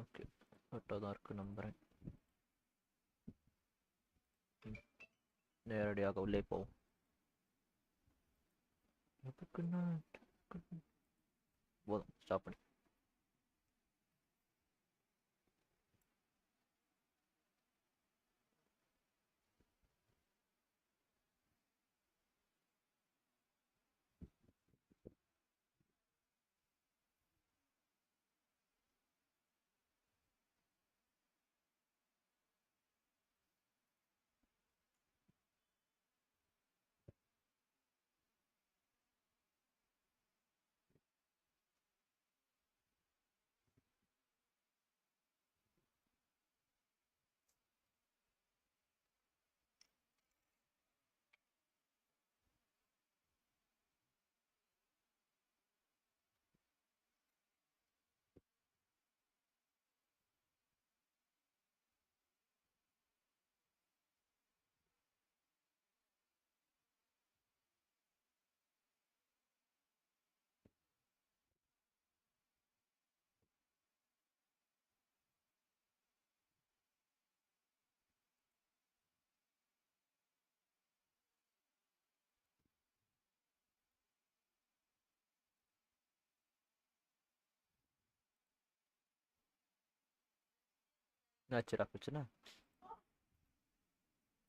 Okay கரெக்டாக தான் இருக்குது நம்புகிறேன். நேரடியாக உள்ளே போவோம். எதுக்குன்னா போதும் ஸ்டாப் பண்ணி. என்னாச்சுடா பிரச்சனை?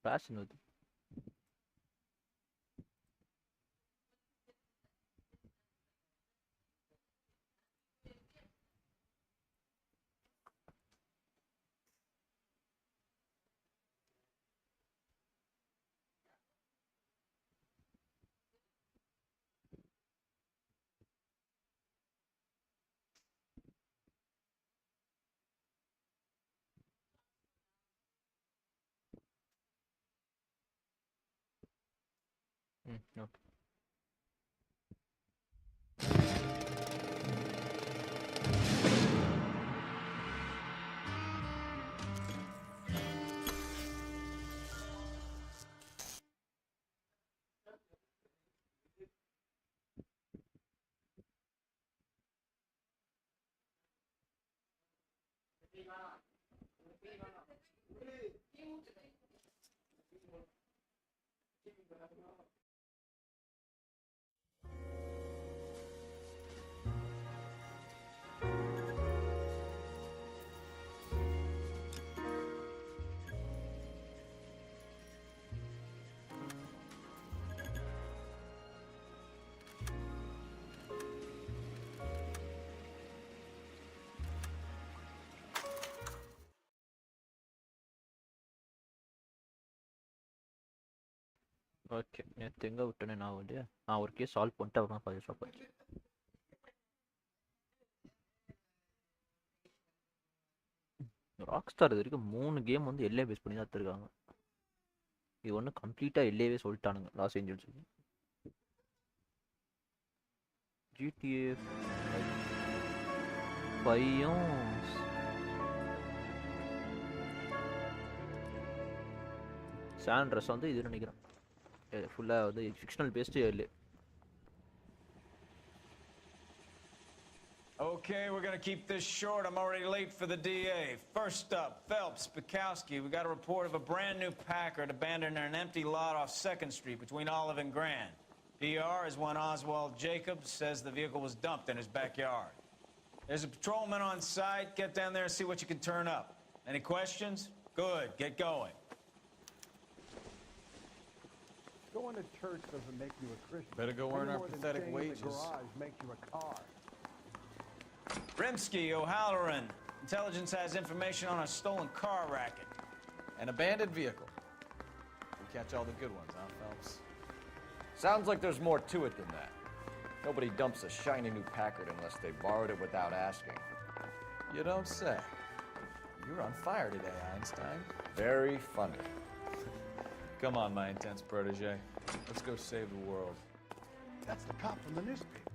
பேஷன் வருது. ஓகே. ஓகே நேற்று எங்கே விட்டேனே நான் வந்து ஒரு கேஸ் சால்வ் பண்ணிட்டு அப்புறம் பாதி ஸ்டாப் ஆச்சு. ராக் ஸ்டார் இது வரைக்கும் 3 கேம் வந்து எல்ஏ பேஸ் பண்ணி தான் எடுத்துருக்காங்க. இது ஒன்று கம்ப்ளீட்டாக எல்ஏவே சொல்லிட்டானுங்க லாஸ் ஏஞ்சல்ஸ். ஜிடிஏ 5ம் சாண்ட்ரஸ் வந்து இது நினைக்கிறேன் ஃபுல்லாக வந்து fictional based LA. Okay, we're going to keep this short. I'm already late for the DA. First up, 𝒊𝒃𝒔𝒄𝒓𝒊𝒃𝒆𝒓. We got a report of a brand new Packard abandoned in an empty lot off 2nd Street between Olive and Grand. PR is one 𝑽𝒊𝒗𝒐 says the vehicle was dumped in his backyard. There's a patrolman on site. Get down there and see what you can turn up. Any questions? Good. Get going. Going to church doesn't make you a Christian. Better go earn our pathetic wages. The garage makes you a car. Rimsky, O'Halloran. Intelligence has information on a stolen car racket. An abandoned vehicle. We catch all the good ones, huh, Phelps? Sounds like there's more to it than that. Nobody dumps a shiny new Packard unless they borrowed it without asking. You don't say. You're on fire today, Einstein. Very funny. Come on, my intense protege. Let's go save the world. That's the cop from the newspapers.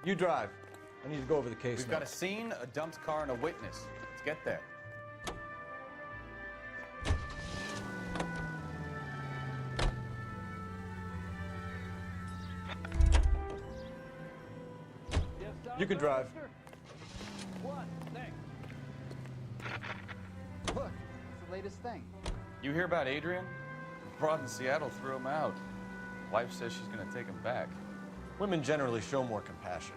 You drive. I need to go over the case. We've got a scene, a dumped car, and a witness. Let's get there. You can drive. What? Thanks. Look, it's the latest thing. You hear about Adrian? Broad in Seattle threw him out. Wife says she's gonna take him back. Women generally show more compassion.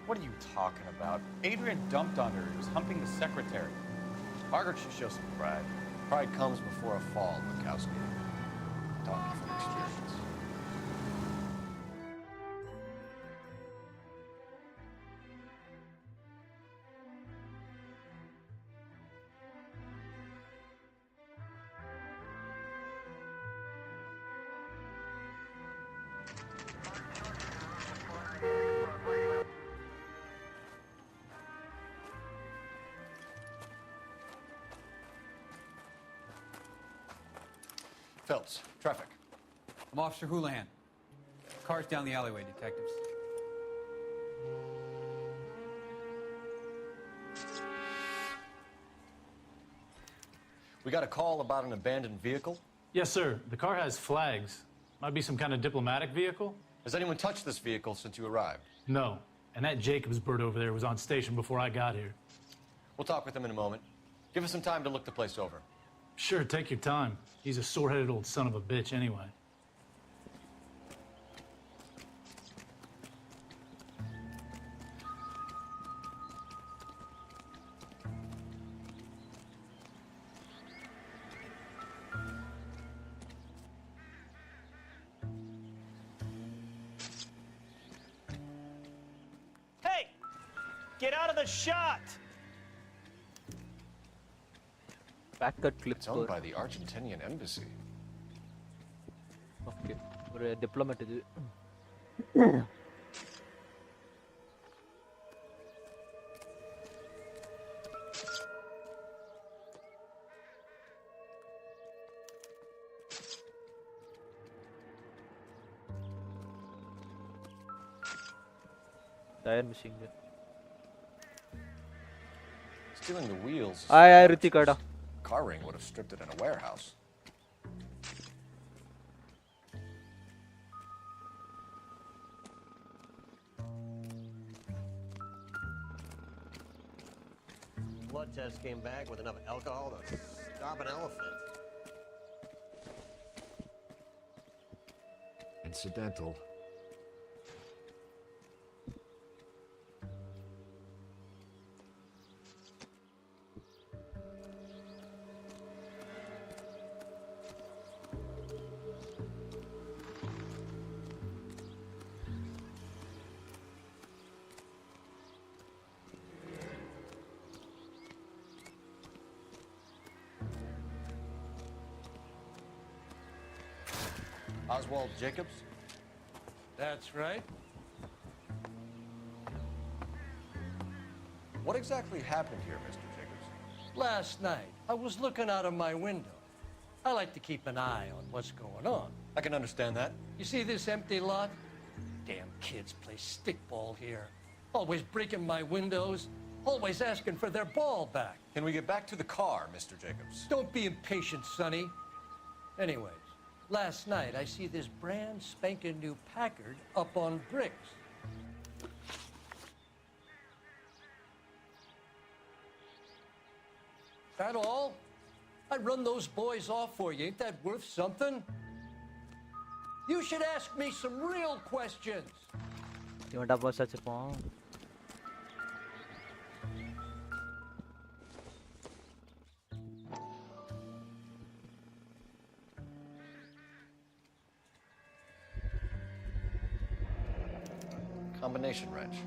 What are you talking about? Adrian dumped on her. He was humping the secretary. Margaret should show some pride. Pride comes before a fall, 𝒂𝒊𝒄𝒓𝒊𝒃𝒆𝒓. Talking from experience. Phelps, traffic. I'm Officer Houlihan. Car's down the alleyway, detectives. We got a call about an abandoned vehicle. Yes, sir. The car has flags. Might be some kind of diplomatic vehicle? Has anyone touched this vehicle since you arrived? No. And that Jacobs bird over there was on station before I got here. We'll talk with him in a moment. Give us some time to look the place over. Sure, take your time. He's a sore-headed old son of a bitch anyway. Hey! Get out of the shot! Backcut clip. It's owned by the Argentinian embassy. Okay. ஒரு diplomat இது. Tire missing. Stealing the wheels. Aye, Ritikada. Car ring would have stripped it in a warehouse. Blood test came back with enough alcohol to stop an elephant. Incidental. Oswald Jacobs? That's right. What exactly happened here, Mr. Jacobs? Last night, I was looking out of my window. I like to keep an eye on what's going on. I can understand that. You see this empty lot? Damn kids play stickball here. Always breaking my windows, always asking for their ball back. Can we get back to the car, Mr. Jacobs? Don't be impatient, Sonny. Anyways, last night I see this brand spanking new Packard up on bricks. That all? I run those boys off for you. Ain't that worth something? You should ask me some real questions. இவன் டப்பா வச்சிருப்பான். Combination wrench.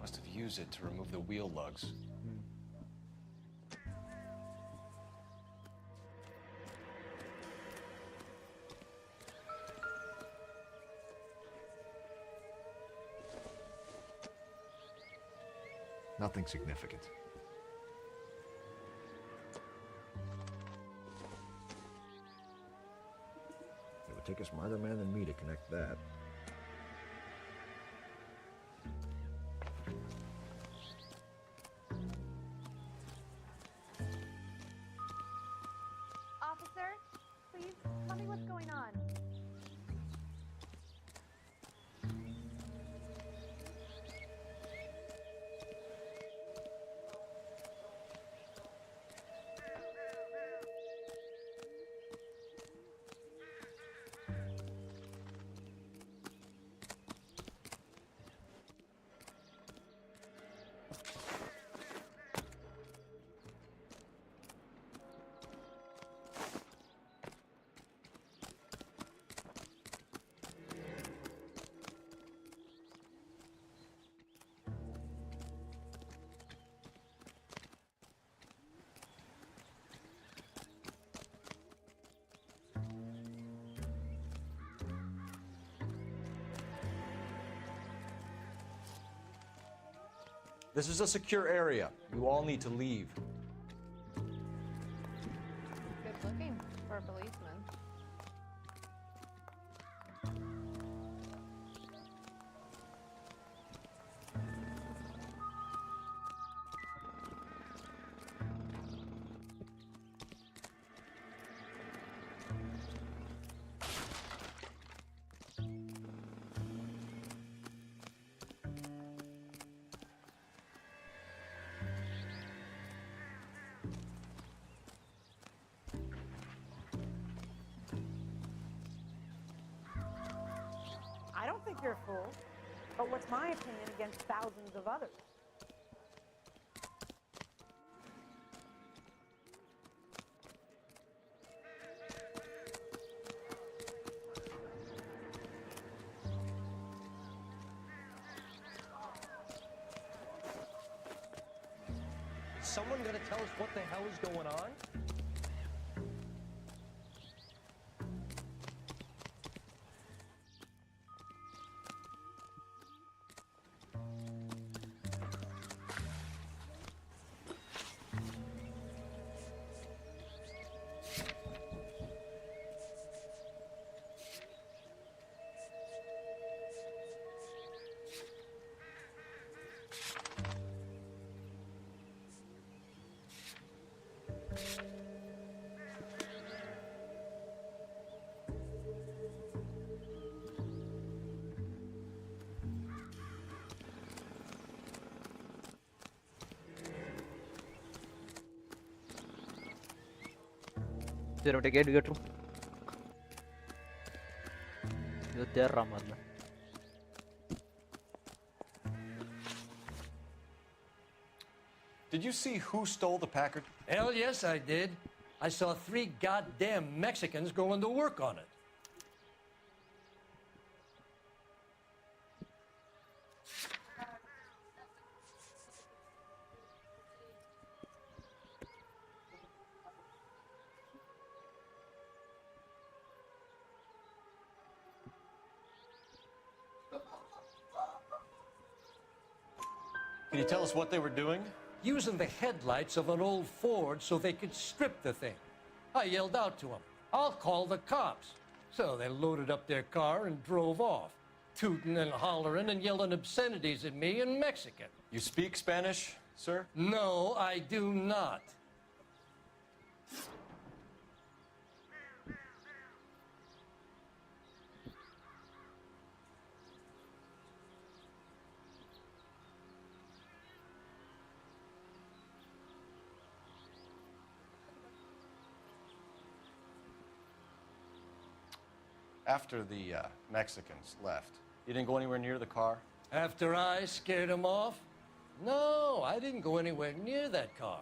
Must have used it to remove the wheel lugs. Nothing significant. It would take a smarter man than me to connect that. Officer, please tell me what's going on. This is a secure area. You all need to leave. Good looking for a policeman. I don't think you're a fool, but what's my opinion against thousands of others? Is someone going to tell us what the hell is going on? சரி அவன்கிட்ட கேட்டு கேட்டுரும். இது தேடுறா மாதிரி. Did you see who stole the Packard? Hell yes, I did. I saw 3 goddamn Mexicans going to work on it. Can you tell us what they were doing? Using the headlights of an old Ford so they could strip the thing. I yelled out to them, "I'll call the cops." So they loaded up their car and drove off, tooting and hollering and yelling obscenities at me in Mexican. You speak Spanish, sir? No, I do not. After the Mexicans left, you didn't go anywhere near the car? After I scared them off? No, I didn't go anywhere near that car.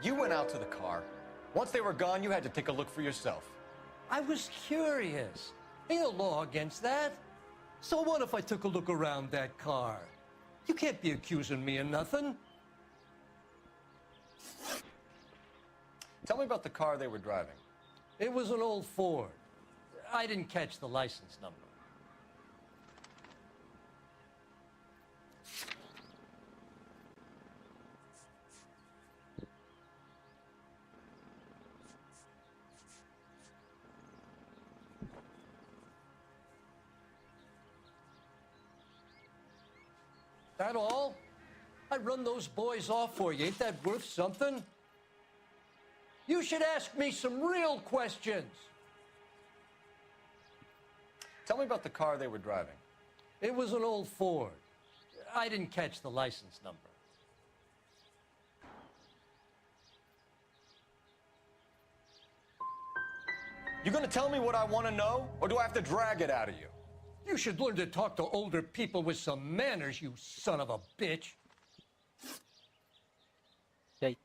You went out to the car. Once they were gone, you had to take a look for yourself. I was curious. Ain't no law against that. So what if I took a look around that car? You can't be accusing me of nothing. Tell me about the car they were driving. It was an old Ford. I didn't catch the license number. That all? I'd run those boys off for you. Ain't that worth something? You should ask me some real questions. Tell me about the car they were driving. It was an old Ford. I didn't catch the license number. You gonna tell me what I want to know, or do I have to drag it out of you? You should learn to talk to older people with some manners, you son of a bitch. Hey,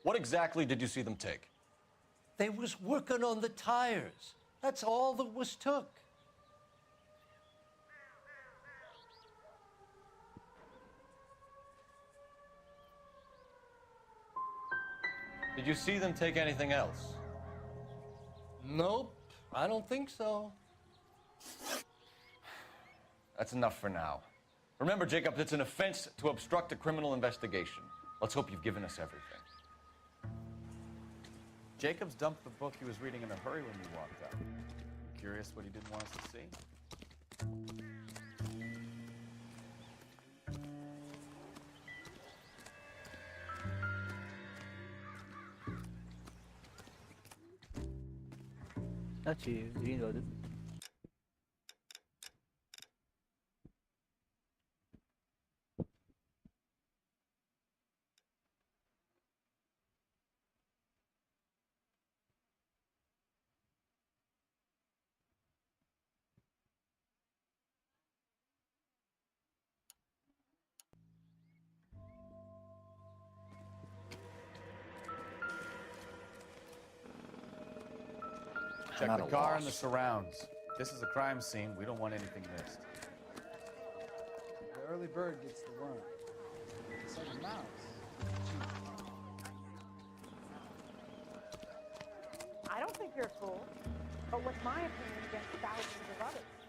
What exactly did you see them take? They was working on the tires. That's all that was took. Did you see them take anything else? Nope, I don't think so. That's enough for now. Remember, Jacob, it's an offense to obstruct a criminal investigation. Let's hope you've given us everything. Jacobs dumped the book he was reading in a hurry when we walked out. Curious what he didn't want us to see? that's green road. Check I'm the at a car and the loss. surrounds. This is a crime scene. We don't want anything missed. The early bird gets the worm. It's like a mouse. I don't think you're a fool. But what's my opinion against thousands of others?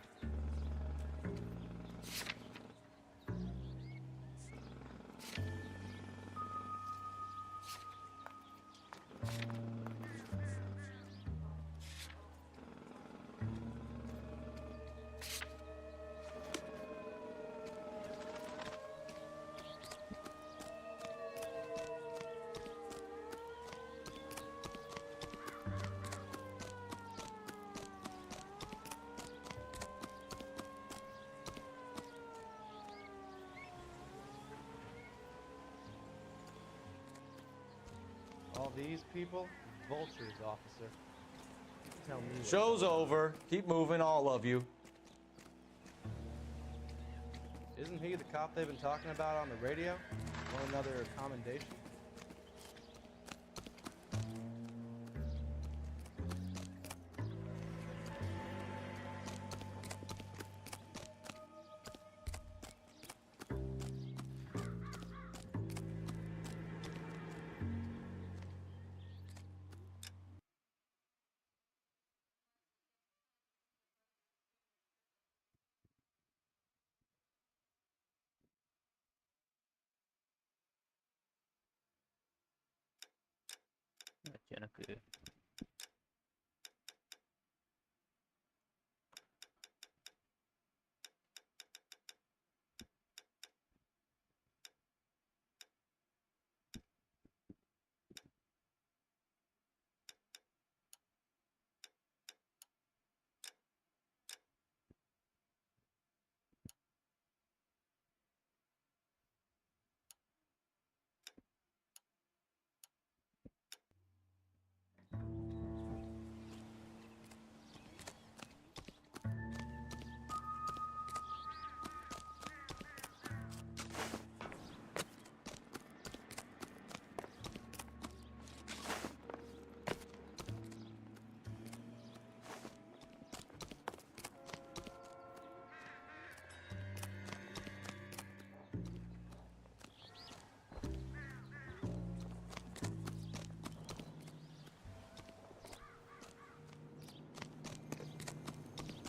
All these people? Vultures, officer. Tell me. Show's over. Keep moving, all of you. Isn't he the cop they've been talking about on the radio? Want another commendation? எனக்கு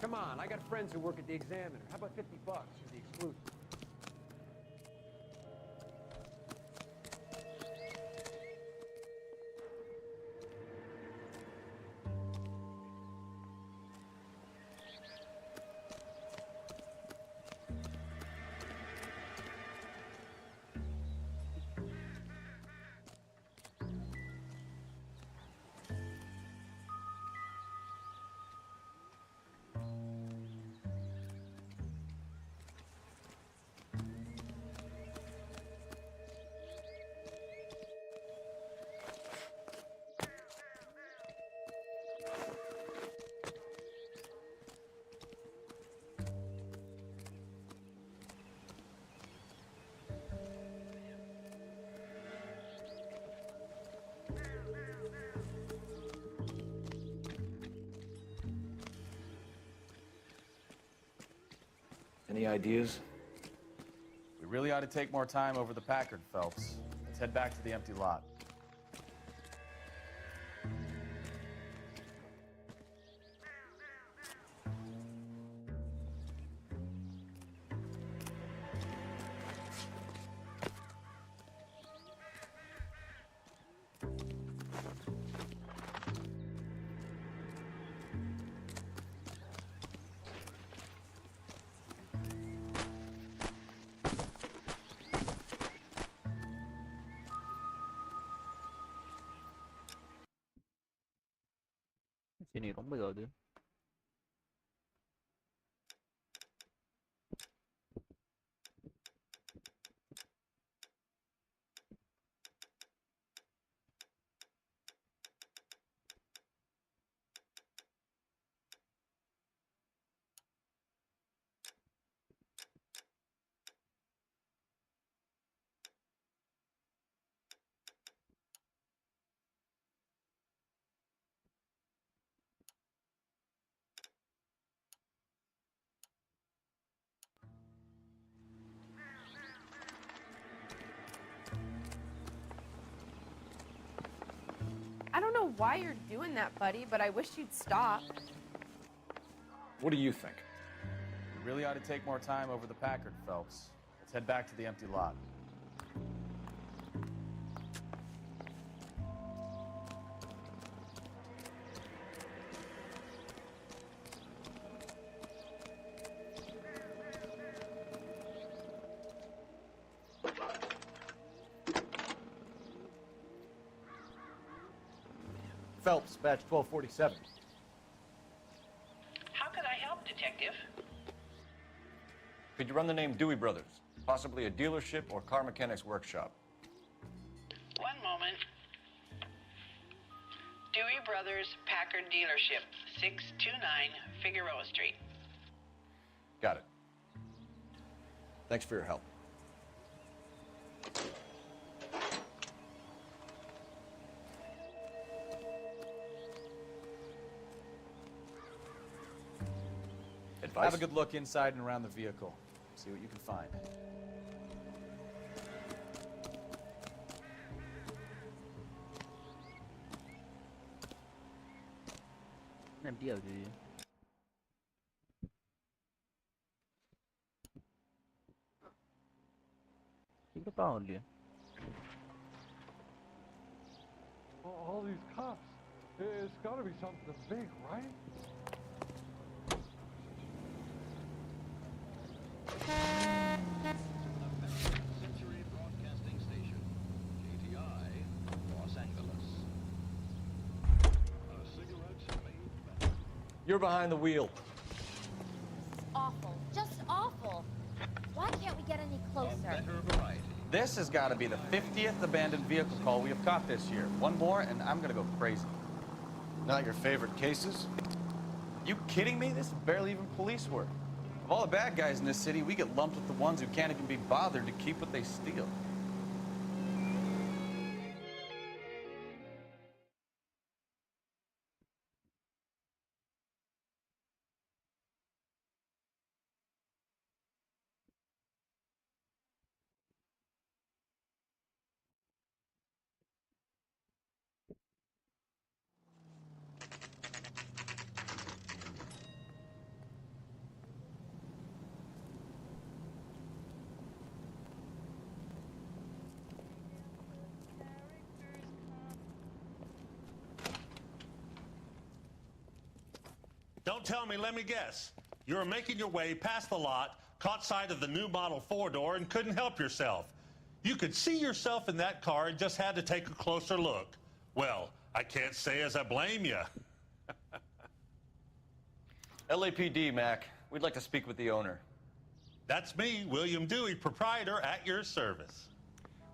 Come on, I got friends who work at the Examiner. How about $50 for the exclusive? Any ideas? We really ought to take more time over the Packard, Phelps. Let's head back to the empty lot. சரி ரொம்ப இதாகுது. I don't know why you're doing that, buddy, but I wish you'd stop. What do you think? We really ought to take more time over the Packard, Phelps. Let's head back to the empty lot. Phelps, badge 1247. How could I help, Detective? Could you run the name Dewey Brothers? Possibly a dealership or car mechanics workshop. One moment. Dewey Brothers Packard Dealership, 629 Figueroa Street. Got it. Thanks for your help. Advice? Have a good look inside and around the vehicle. See what you can find. empty ஆகுது. இங்க பாவம் இல்லையா? All these cops. It's got to be something big, right? You're behind the wheel. Awful. Just awful. Why can't we get any closer? This has got to be the 50th abandoned vehicle call we have caught this year. One more, and I'm going to go crazy. Not your favorite cases? You kidding me? This is barely even police work. Of all the bad guys in this city, we get lumped with the ones who can't even be bothered to keep what they steal. Don't tell me, let me guess. You were making your way past the lot, caught sight of the new model four-door, and couldn't help yourself. You could see yourself in that car and just had to take a closer look. Well, I can't say as I blame you. LAPD, Mac. We'd like to speak with the owner. That's me, William Dewey, proprietor, at your service.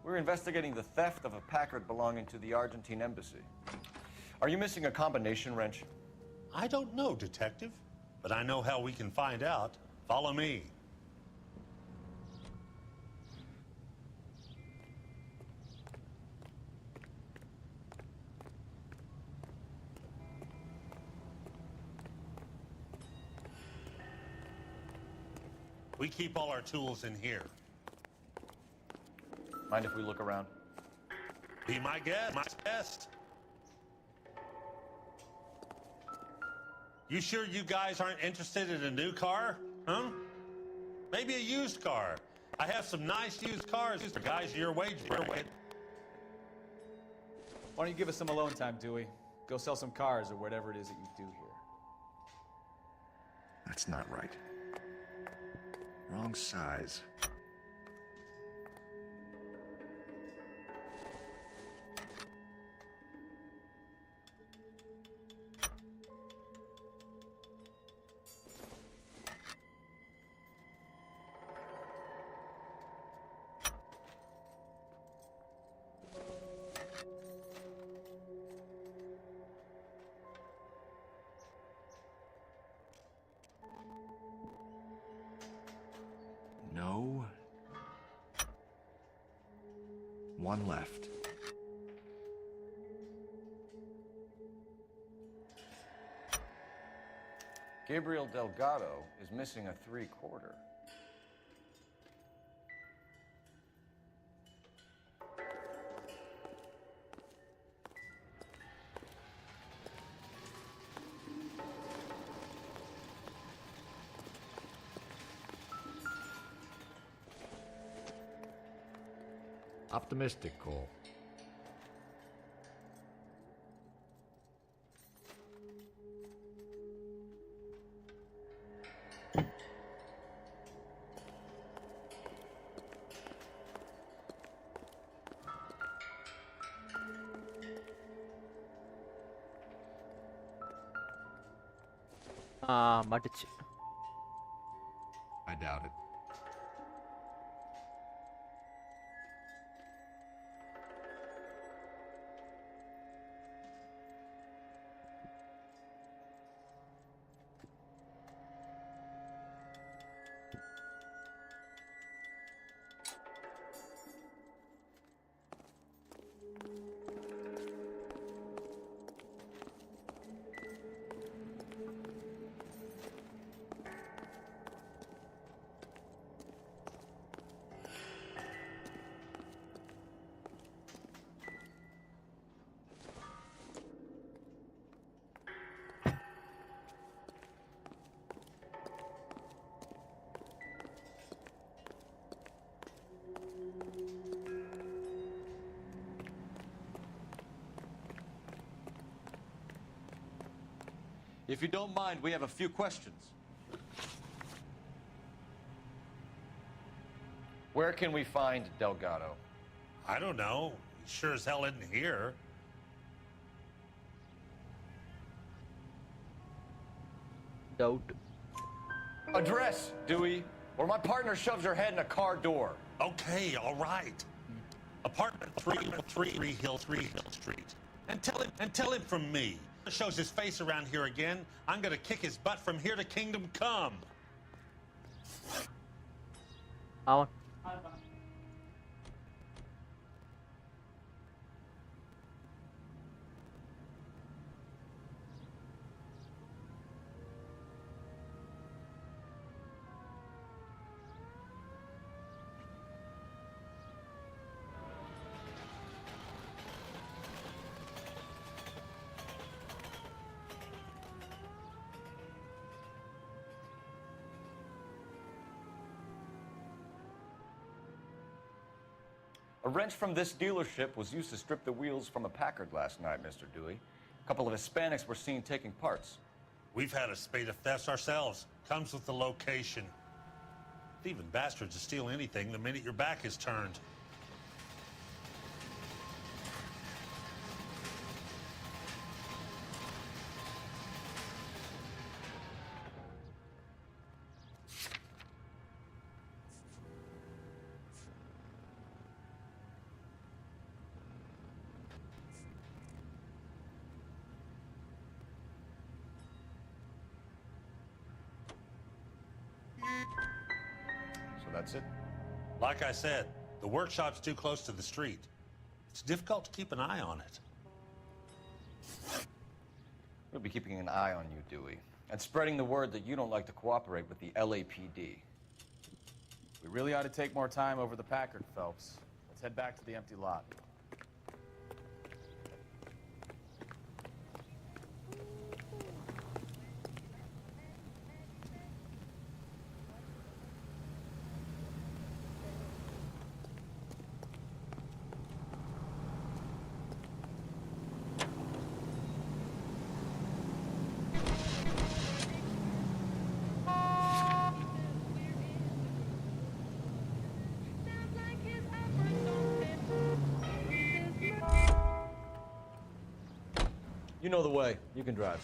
We're investigating the theft of a Packard belonging to the Argentine embassy. Are you missing a combination wrench? I don't know, Detective, but I know how we can find out. Follow me. We keep all our tools in here. Mind if we look around? Be my guest. My guest. You sure you guys aren't interested in a new car? Huh? Maybe a used car. I have some nice used cars for guys your wage. Why don't you give us some alone time, Dewey? Go sell some cars or whatever it is that you do here. That's not right. Wrong size. No. One left. Gabriel Delgado is missing a 3/4. Optimistic, Cole. மாட்டுச்சு. I doubt it. If you don't mind, we have a few questions. Where can we find Delgado? I don't know. He sure as hell isn't here. Doubt. Address, Dewey, or my partner shoves her head in a car door. Okay, all right. Apartment 333 Hill Street. And tell him from me. Shows his face around here again, I'm gonna kick his butt from here to Kingdom Come. Awan. A wrench from this dealership was used to strip the wheels from a Packard last night, Mr. Dewey. A couple of Hispanics were seen taking parts. We've had a spate of thefts ourselves. Comes with the location. Thieving bastards to steal anything the minute your back is turned. That's it? Like I said, the workshop's too close to the street. It's difficult to keep an eye on it. We'll be keeping an eye on you, Dewey, and spreading the word that you don't like to cooperate with the LAPD. We really ought to take more time over the Packard, Phelps. Let's head back to the empty lot. You know the way. You can drive.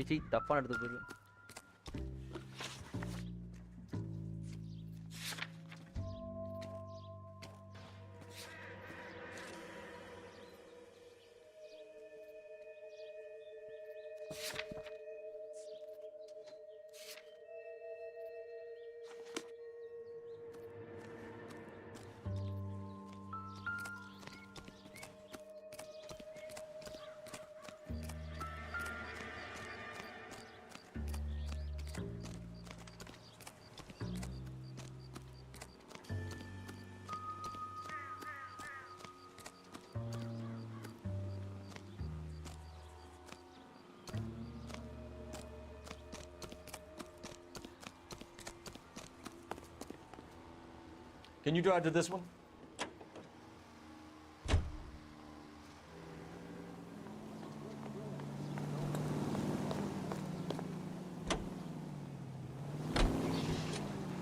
ஏச்சி தப்பான இடத்துக்கு போயிரு. Can you drive to this one?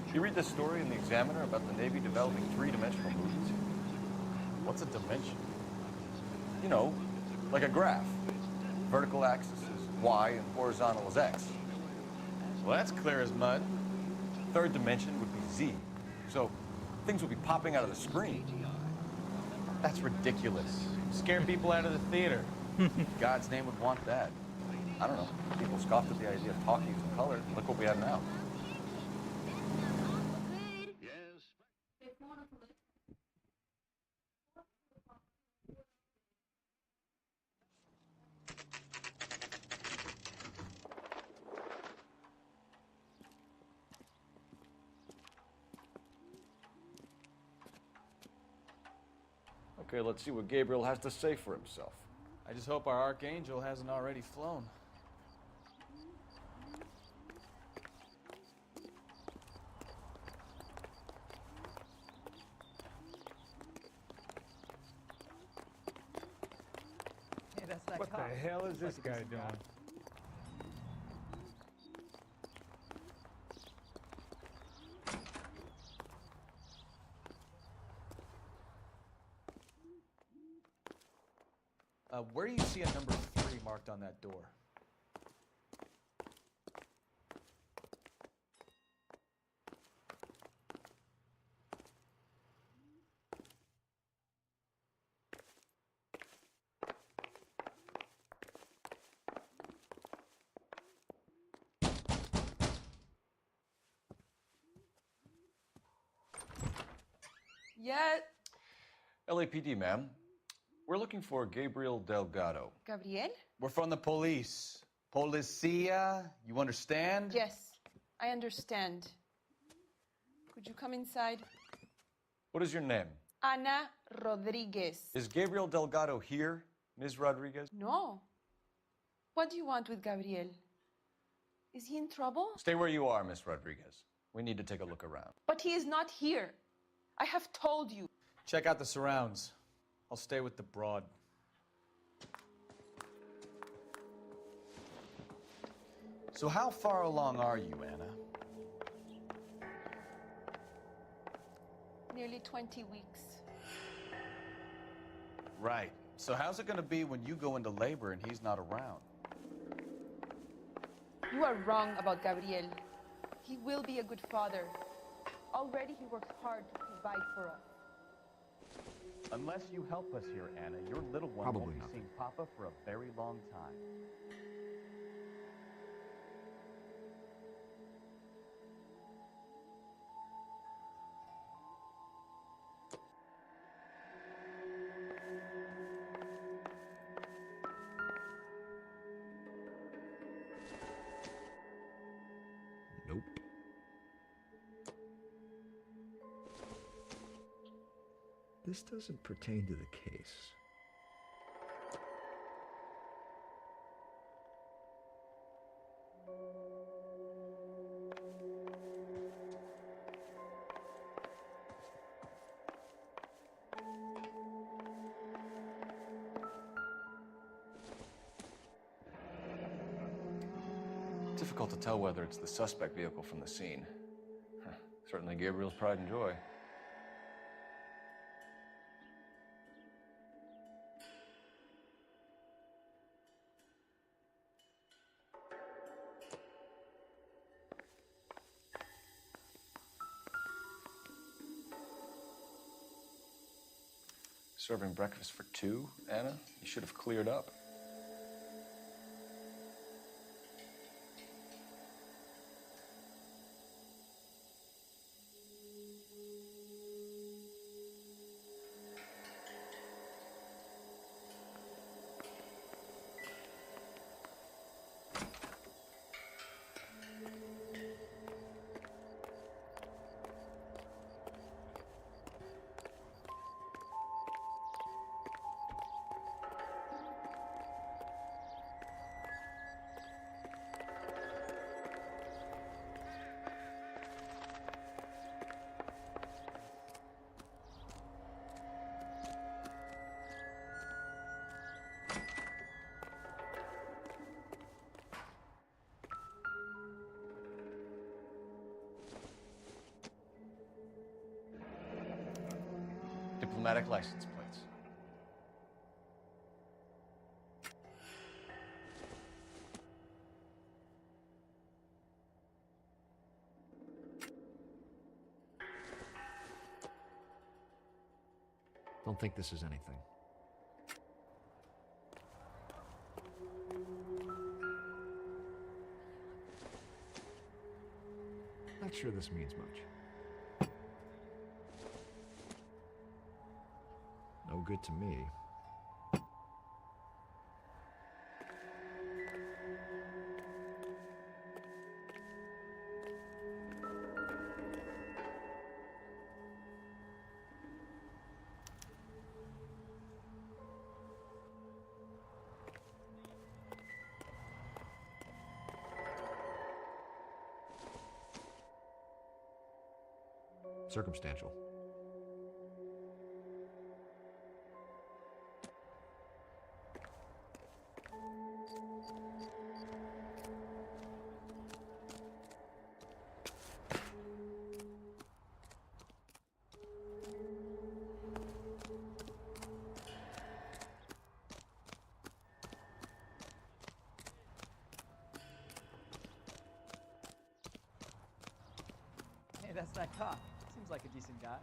Did you read this story in the Examiner about the Navy developing three-dimensional movies? What's a dimension? You know, like a graph. Vertical axis is Y and horizontal is X. Well, that's clear as mud. Third dimension would be Z. So things will be popping out of the screen. That's ridiculous. Scare people out of the theater. God's name would want that. I don't know. People scoffed at the idea of talkies in color. Look what we have now. Okay, let's see what Gabriel has to say for himself. I just hope our archangel hasn't already flown. Hey, that's that What the cop. hell is this guy doing? Where do you see a number 3 marked on that door? Yes. LAPD, ma'am. We're looking for Gabriel Delgado. Gabriel? We're from the police. Policia, you understand? Yes, I understand. Could you come inside? What is your name? Ana Rodriguez. Is Gabriel Delgado here, Ms. Rodriguez? No. What do you want with Gabriel? Is he in trouble? Stay where you are, Ms. Rodriguez. We need to take a look around. But he is not here. I have told you. Check out the surrounds. I'll stay with the broad. So how far along are you, Anna? Nearly 20 weeks. Right. So how's it going to be when you go into labor and he's not around? You are wrong about Gabriel. He will be a good father. Already he works hard to provide for us. Unless you help us here, Anna, your little one Probably won't be nothing. seeing Papa for a very long time. Nope. This doesn't pertain to the case. Difficult to tell whether it's the suspect vehicle from the scene. Certainly Gabriel's pride and joy. Serving breakfast for two, Anna? You should have cleared up. Diplomatic license plates. Don't think this is anything. Not sure this means much. No good to me. Circumstantial. Hey, that's that cop. Seems like a decent guy.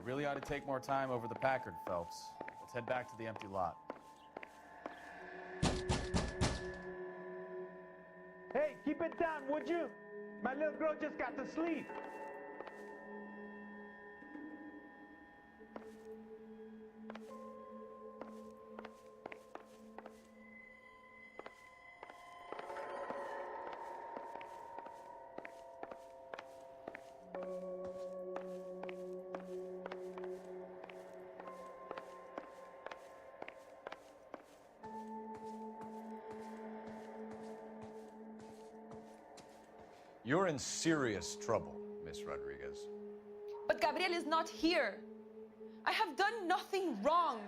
You really ought to take more time over the Packard, Phelps. Let's head back to the empty lot. Hey, keep it down, would you? My little girl just got to sleep. You're in serious trouble, Miss Rodriguez. But Gabriel is not here. I have done nothing wrong.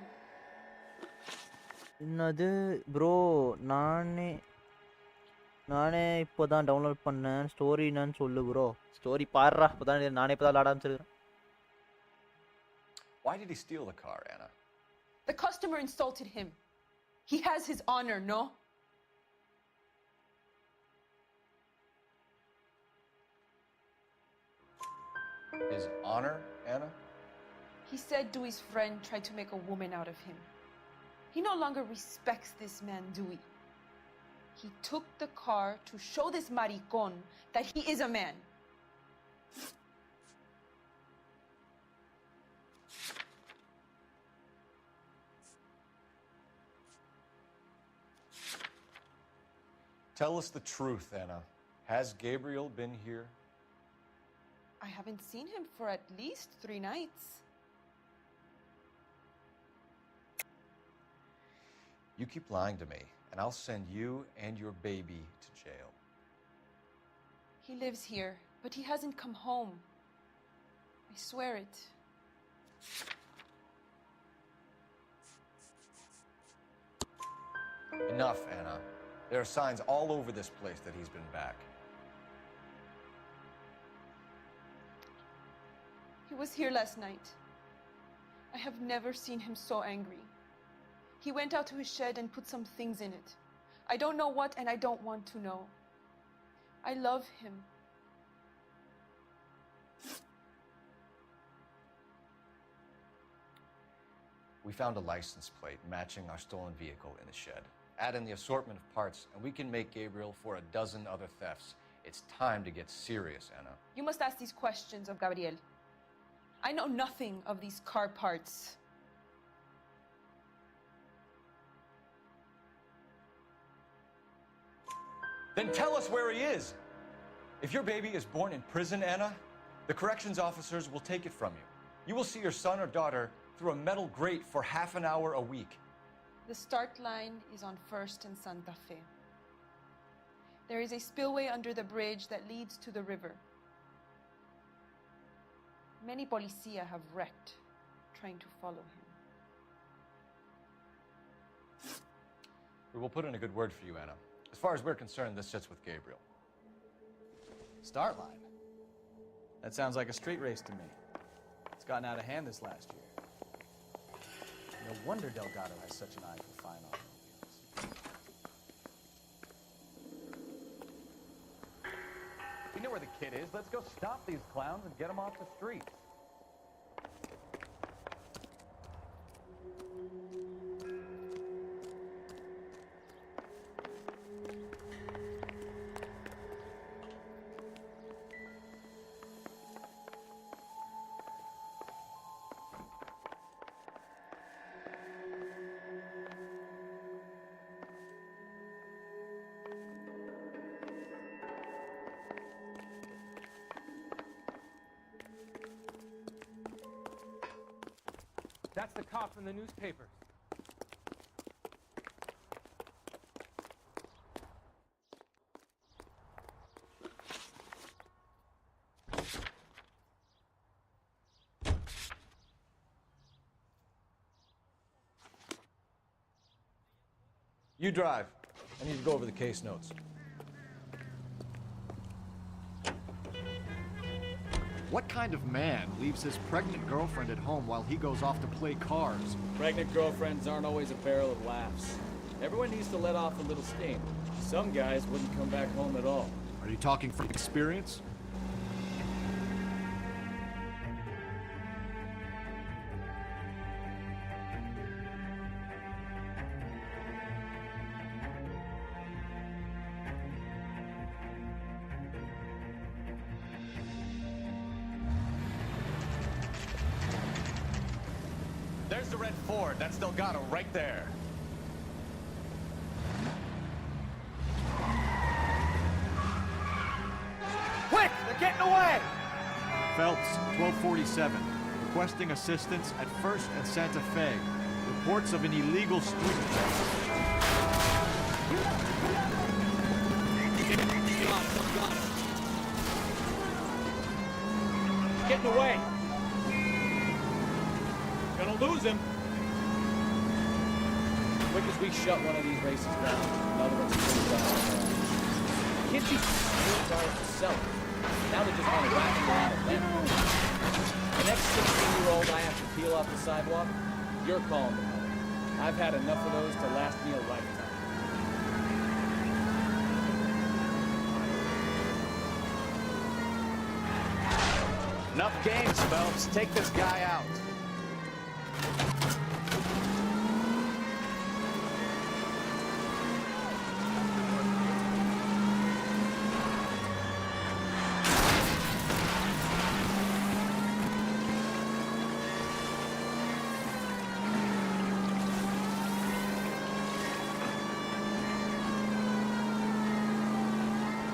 என்னது bro நானே இப்போ தான் download பண்ணேன் story என்னன்னு சொல்லு bro story பாடுறா இப்போ தான் நானே இப்போ தான் விளாட ஆரம்பிச்சிருக்கேன். Why did he steal the car, Anna? The customer insulted him. He has his honor, no? His honor, Anna? He said Dewey's friend tried to make a woman out of him. He no longer respects this man, Dewey. He took the car to show this maricón that he is a man. Tell us the truth, Anna. Has Gabriel been here? I haven't seen him for at least 3 nights. You keep lying to me, and I'll send you and your baby to jail. He lives here, but he hasn't come home. I swear it. Enough, Anna. There are signs all over this place that he's been back. He was here last night. I have never seen him so angry. He went out to his shed and put some things in it. I don't know what, and I don't want to know. I love him. We found a license plate matching our stolen vehicle in the shed. Add in the assortment of parts, and we can make Gabriel for a dozen other thefts. It's time to get serious, Anna. You must ask these questions of Gabriel. I know nothing of these car parts. Then tell us where he is. If your baby is born in prison, Anna, the corrections officers will take it from you. You will see your son or daughter through a metal grate for half an hour a week. The start line is on 1st and Santa Fe. There is a spillway under the bridge that leads to the river. Many policia have wrecked trying to follow him. We will put in a good word for you, Anna. As far as we're concerned, this sits with Gabriel. Start line? That sounds like a street race to me. It's gotten out of hand this last year. No wonder Delgado has such an eye for fine automobiles. You know where the kid is. Let's go stop these clowns and get them off the street. That's the cop in the newspaper. You drive. I need to go over the case notes. What kind of man leaves his pregnant girlfriend at home while he goes off to play cards? Pregnant girlfriends aren't always a barrel of laughs. Everyone needs to let off a little steam. Some guys wouldn't come back home at all. Are you talking from experience? There's the red Ford. That's Delgado right there. Quick! They're getting away! Phelps, 1247. Requesting assistance at 1st and Santa Fe. Reports of an illegal street chase. Getting away. Gonna lose him. Quick as we shut one of these races down, another one's going down. Kids used to steal cars to sell them. Now they just want to whack them around and let. The next 16-year-old I have to peel off the sidewalk, you're calling them. I've had enough of those to last me a lifetime. Enough games, Phelps. Take this guy out.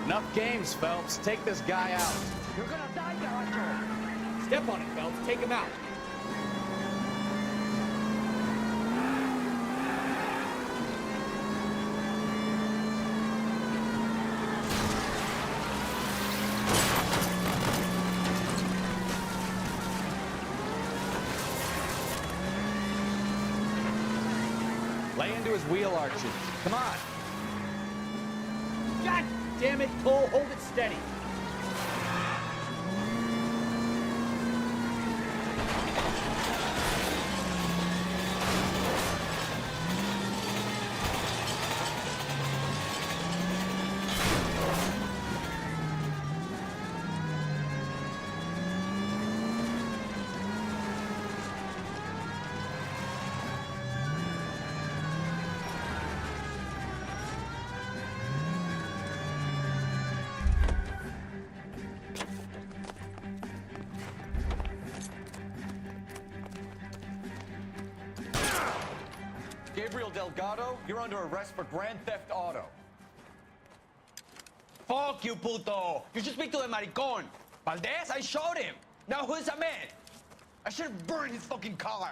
Enough games, Phelps. Take this guy out. You're gonna die there, Archer. Step on it, Phelps. Take him out. Lay into his wheel arches. Come on. God damn it, Cole. Hold it steady. Gabriel Delgado, you're under arrest for grand theft auto. Fuck you, puto! You should speak to the maricón. Valdez, I shot him. Now who's the man? I should have burned his fucking car.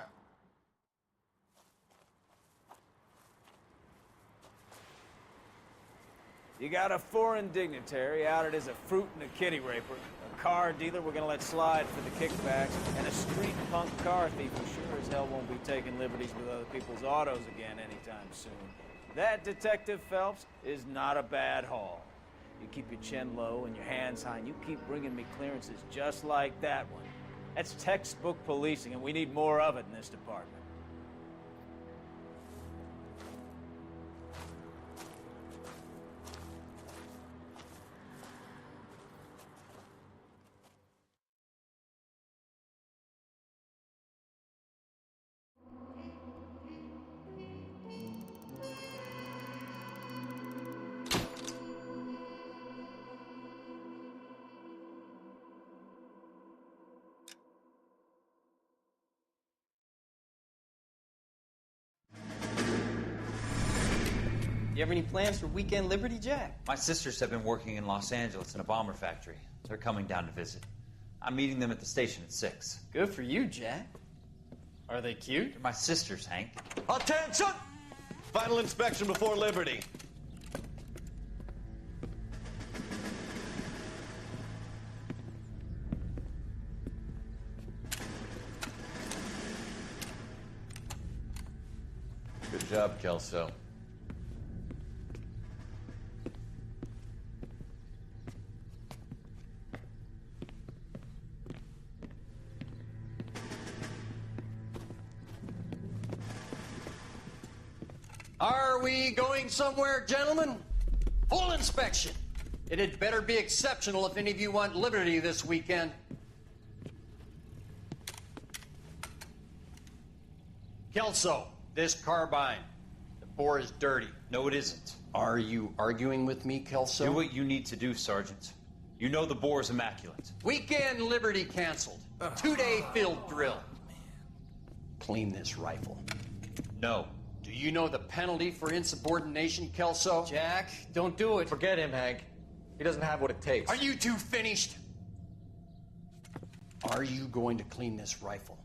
You got a foreign dignitary outed as a fruit and a kitty raper, a car dealer we're gonna let slide for the kickbacks, and a street punk car thief who sure as hell won't be taking liberties with other people's autos again anytime soon. That, Detective Phelps, is not a bad haul. You keep your chin low and your hands high, and you keep bringing me clearances just like that one. That's textbook policing, and we need more of it in this department. You have any plans for weekend Liberty, Jack? My sisters have been working in Los Angeles in a bomber factory. They're coming down to visit. I'm meeting them at the station at 6. Good for you, Jack. Are they cute? They're my sisters, Hank. Attention! Final inspection before Liberty. Good job, Kelso. Are we going somewhere, gentlemen? Full inspection. It had better be exceptional if any of you want liberty this weekend. Kelso, this carbine. The bore is dirty. No, it isn't. Are you arguing with me, Kelso? Do what you need to do, Sergeant. You know the bore is immaculate. Weekend liberty canceled. 2-day field drill. clean this rifle? No. Do you know the penalty for insubordination, Kelso? Jack, don't do it. Forget him, Hank. He doesn't have what it takes. Are you two finished? Are you going to clean this rifle?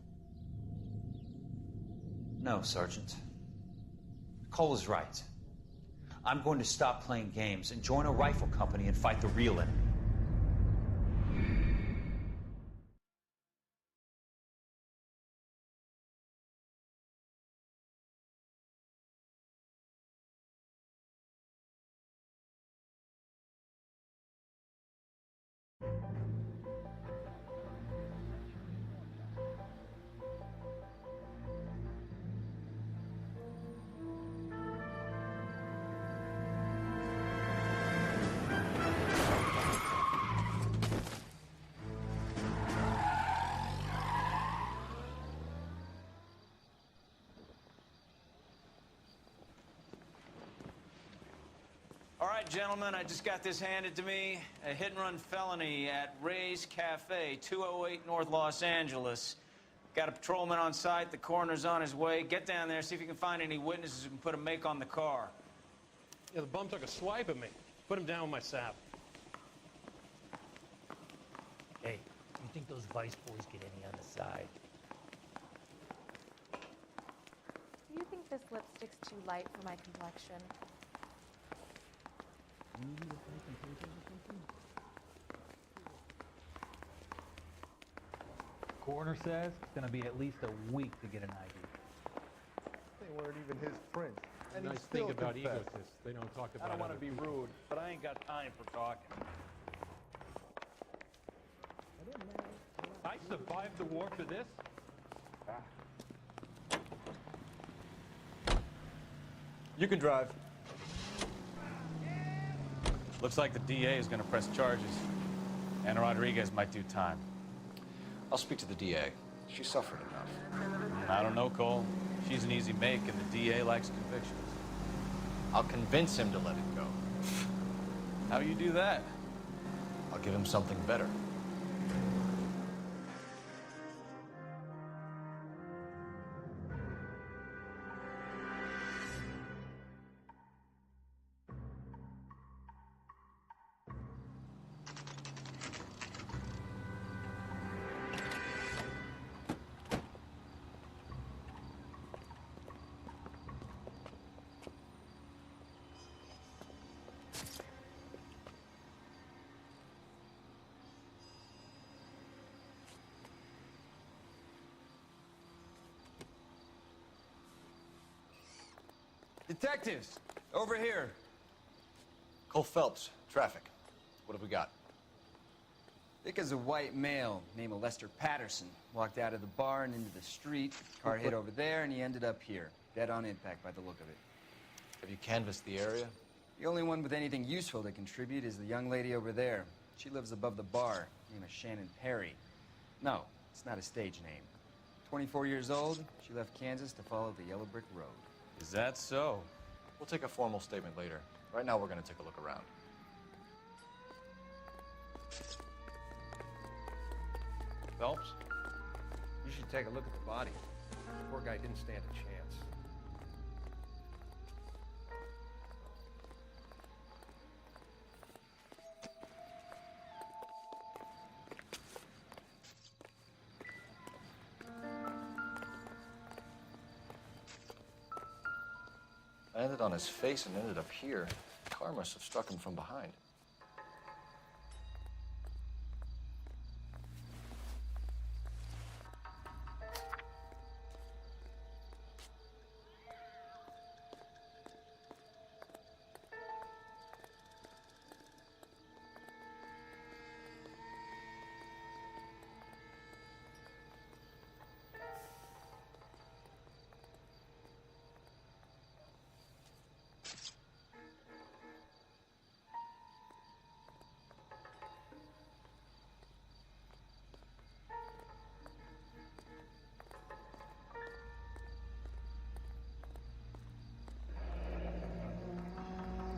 No, Sergeant. Cole is right. I'm going to stop playing games and join a rifle company and fight the real enemy. All right, gentlemen, I just got this handed to me. A hit-and-run felony at Ray's Cafe, 208 North Los Angeles. Got a patrolman on site. The coroner's on his way. Get down there, see if you can find any witnesses who can put a make on the car. Yeah, the bum took a swipe at me. Put him down with my sap. Hey, you think those Vice boys get any on the side? Do you think this lipstick's too light for my complexion? Coroner says it's going to be at least a week to get an ID. They weren't even his prints. And Nice thing about egotists. They don't talk about I don't want to other be people. rude, but I ain't got time for talking. I survived the war for this? You can drive. Looks like the DA is going to press charges. Ana Rodriguez might do time. I'll speak to the DA. She suffered enough. I don't know, Cole. She's an easy make, and the DA likes convictions. I'll convince him to let it go. How you do that? I'll give him something better. Detectives, over here. Cole Phelps, traffic. What have we got? Thick as a white male named Lester Patterson. Walked out of the bar and into the street. Car hit over there, and he ended up here. Dead on impact by the look of it. Have you canvassed the area? The only one with anything useful to contribute is the young lady over there. She lives above the bar. Name is Shannon Perry. No, it's not a stage name. 24 years old, she left Kansas to follow the Yellow Brick Road. Is that so? We'll take a formal statement later. Right now, we're going to take a look around. Phelps, you should take a look at the body. Poor guy didn't stand a chance. I landed on his face and ended up here. The car must have struck him from behind.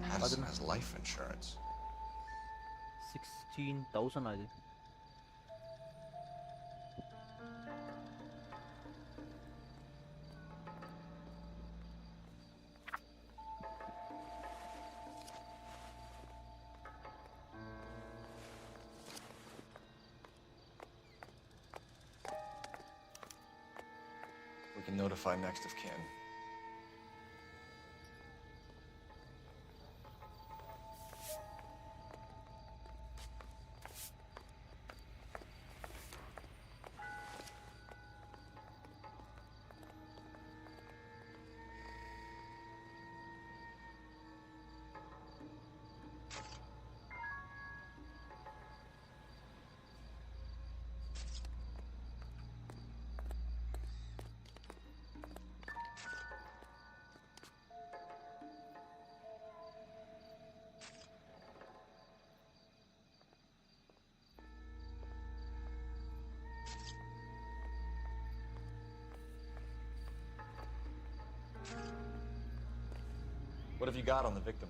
Patterson has life insurance. 16,000 I think. can notify next of kin. What have you got on the victim?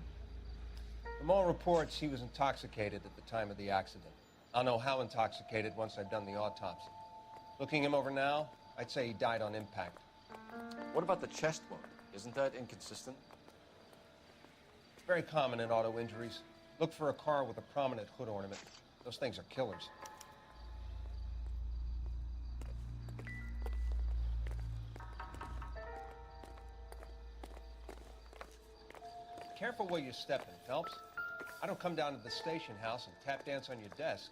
From all reports, he was intoxicated at the time of the accident. I'll know how intoxicated once I've done the autopsy. Looking him over now, I'd say he died on impact. What about the chest wound? Isn't that inconsistent? Very common in auto injuries. Look for a car with a prominent hood ornament. Those things are killers. Careful where you're stepping, Phelps. I don't come down to the station house and tap dance on your desk.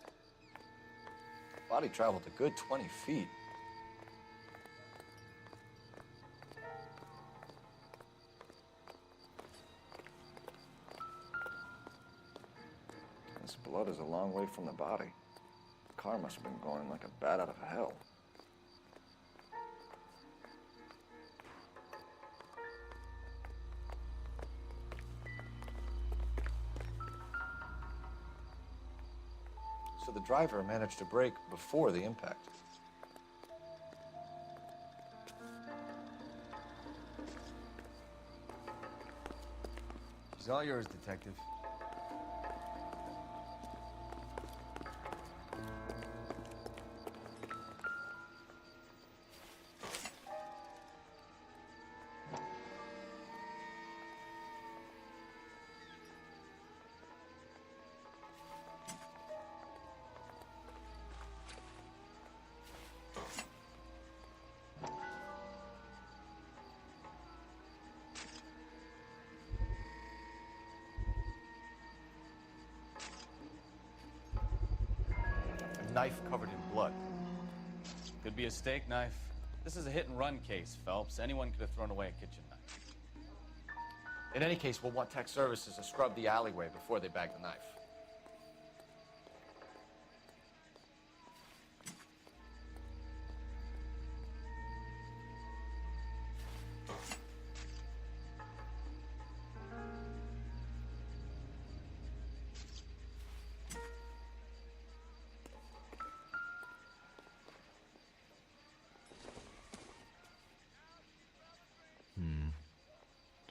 Body traveled a good 20 feet. This blood is a long way from the body. The car must have been going like a bat out of hell. So the driver managed to brake before the impact. She's all yours, Detective. Knife covered in blood. Could be a steak knife. This is a hit-and-run case, Phelps. Anyone could have thrown away a kitchen knife. In any case, we'll want tech services to scrub the alleyway before they bag the knife.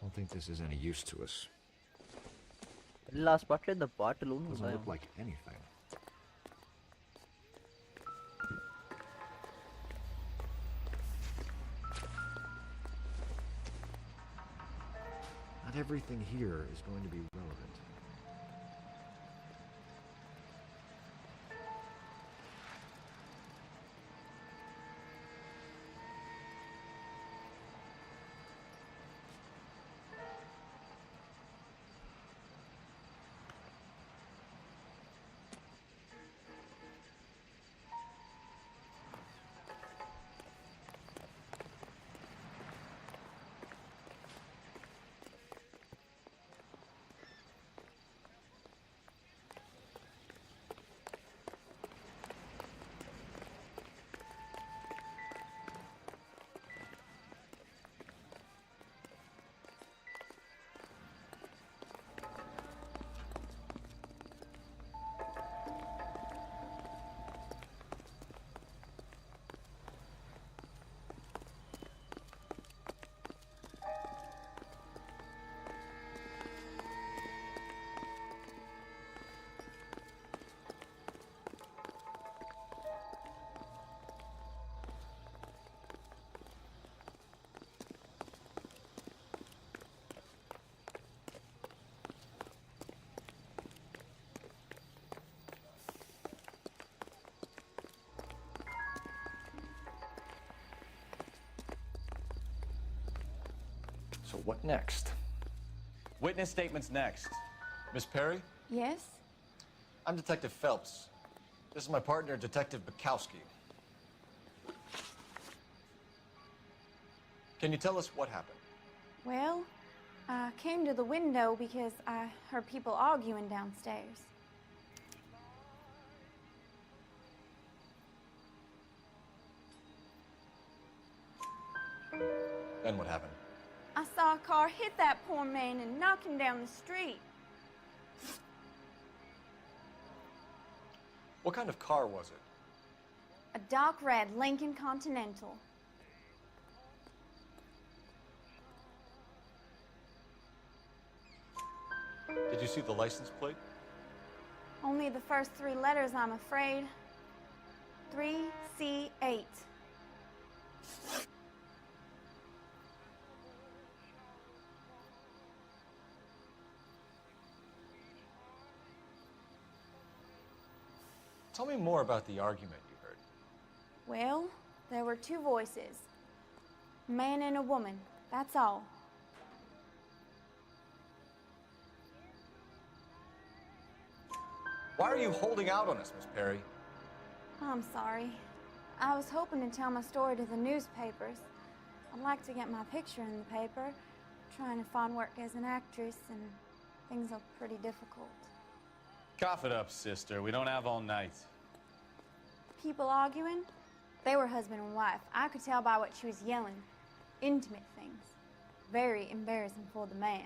Don't think this is any use to us. Last part the part alone Doesn't look like anything. Not everything here is going to be relevant. What next? Witness statements next. Miss Perry? Yes? I'm Detective Phelps. This is my partner, Detective 𝒂𝒊𝒃𝒆𝒓. Can you tell us what happened? Well, I came to the window because I heard people arguing downstairs. Then what happened? I saw a car hit that poor man and knock him down the street. What kind of car was it? A dark red Lincoln Continental. Did you see the license plate? Only the first 3 letters, I'm afraid. 3C8. Tell me more about the argument you heard. Well, there were 2 voices. A man and a woman, that's all. Why are you holding out on us, Miss Perry? I'm sorry. I was hoping to tell my story to the newspapers. I'd like to get my picture in the paper. Trying to find work as an actress, and things are pretty difficult. Cough it up, sister. We don't have all night. People arguing? They were husband and wife. I could tell by what she was yelling. Intimate things. Very embarrassing for the man.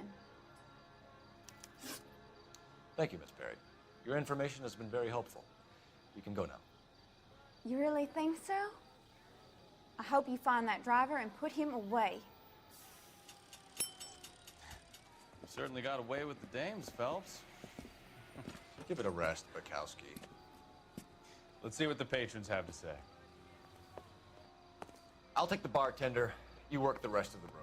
Thank you, Miss Perry. Your information has been very helpful. You can go now. You really think so? I hope you find that driver and put him away. You certainly got away with the dames, Phelps. Give it a rest, 𝒂𝒊𝒃𝒆𝒄. Let's see what the patrons have to say. I'll take the bartender. You work the rest of the room.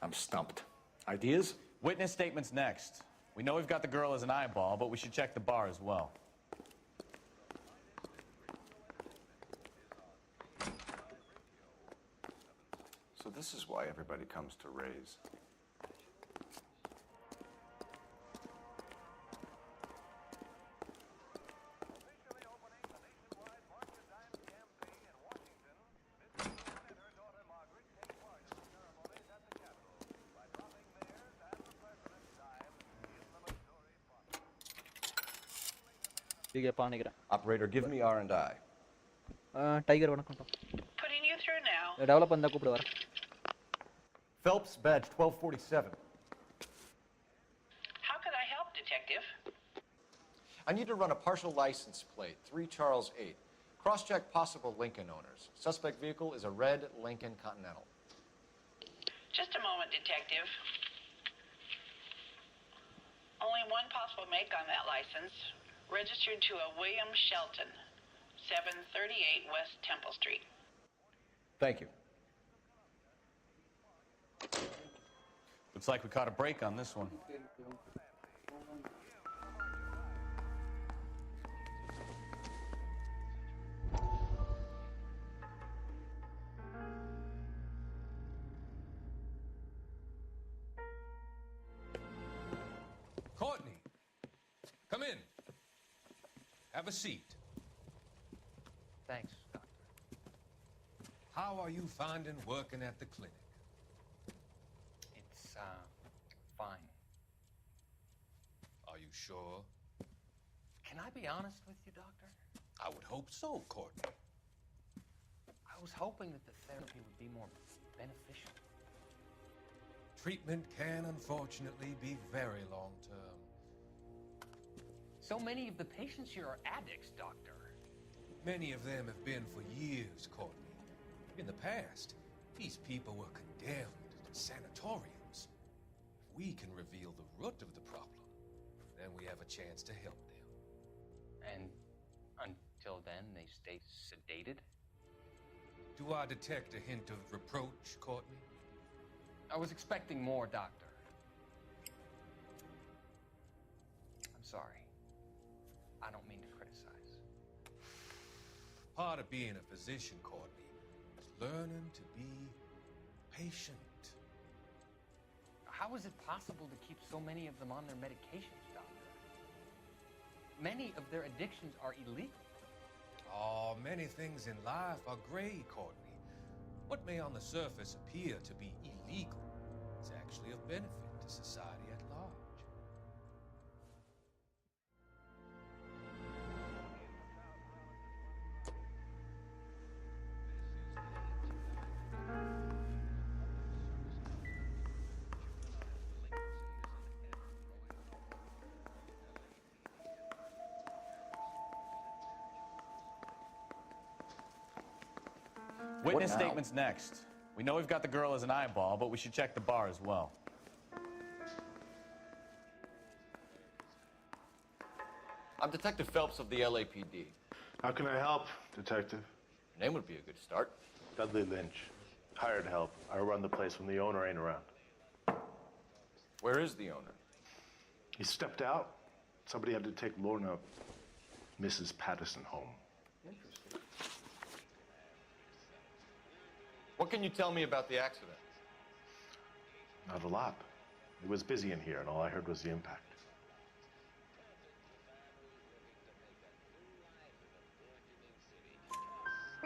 I'm stumped. Ideas? Witness statements next. We know we've got the girl as an eyeball, but we should check the bar as well. So this is why everybody comes to Ray's. Operator, give me R&I. Tiger வணக்கம். Putting you through now. Develop பண்ணா கூப்பிடு வர. Phelps, badge 1247. How could I help, Detective? I need to run a partial license plate, 3 Charles 8. Cross-check possible Lincoln owners. Suspect vehicle is a red Lincoln Continental. Just a moment, Detective. Only one possible make on that license. Registered to a William Shelton, 738 West Temple Street. Thank you. Looks like we caught a break on this one. Courtney, come in. Have a seat. Thanks, Doctor. How are you finding working at the clinic? It's, fine. Are you sure? Can I be honest with you, Doctor? I would hope so, Courtney. I was hoping that the therapy would be more beneficial. Treatment can, unfortunately, be very long-term. So many of the patients here are addicts, Doctor. Many of them have been for years, Courtney. In the past, these people were condemned to sanatoriums. If we can reveal the root of the problem, then we have a chance to help them. And until then, they stay sedated? Do I detect a hint of reproach, Courtney? I was expecting more, Doctor. I'm sorry. I don't mean to criticize. Part of being a physician, Courtney, is learning to be patient. How is it possible to keep so many of them on their medications, Doctor? Many of their addictions are illegal. Oh, many things in life are gray, Courtney. What may on the surface appear to be illegal is actually of benefit to society at large. Witness statements next. We know we've got the girl as an eyeball, but we should check the bar as well. I'm Detective Phelps of the LAPD. How can I help, Detective? Your name would be a good start. Dudley Lynch. Hired help. I run the place when the owner ain't around. Where is the owner? He stepped out. Somebody had to take Lorna, Mrs. Patterson, home. Interesting. What can you tell me about the accident? Not a lot. It was busy in here, and all I heard was the impact.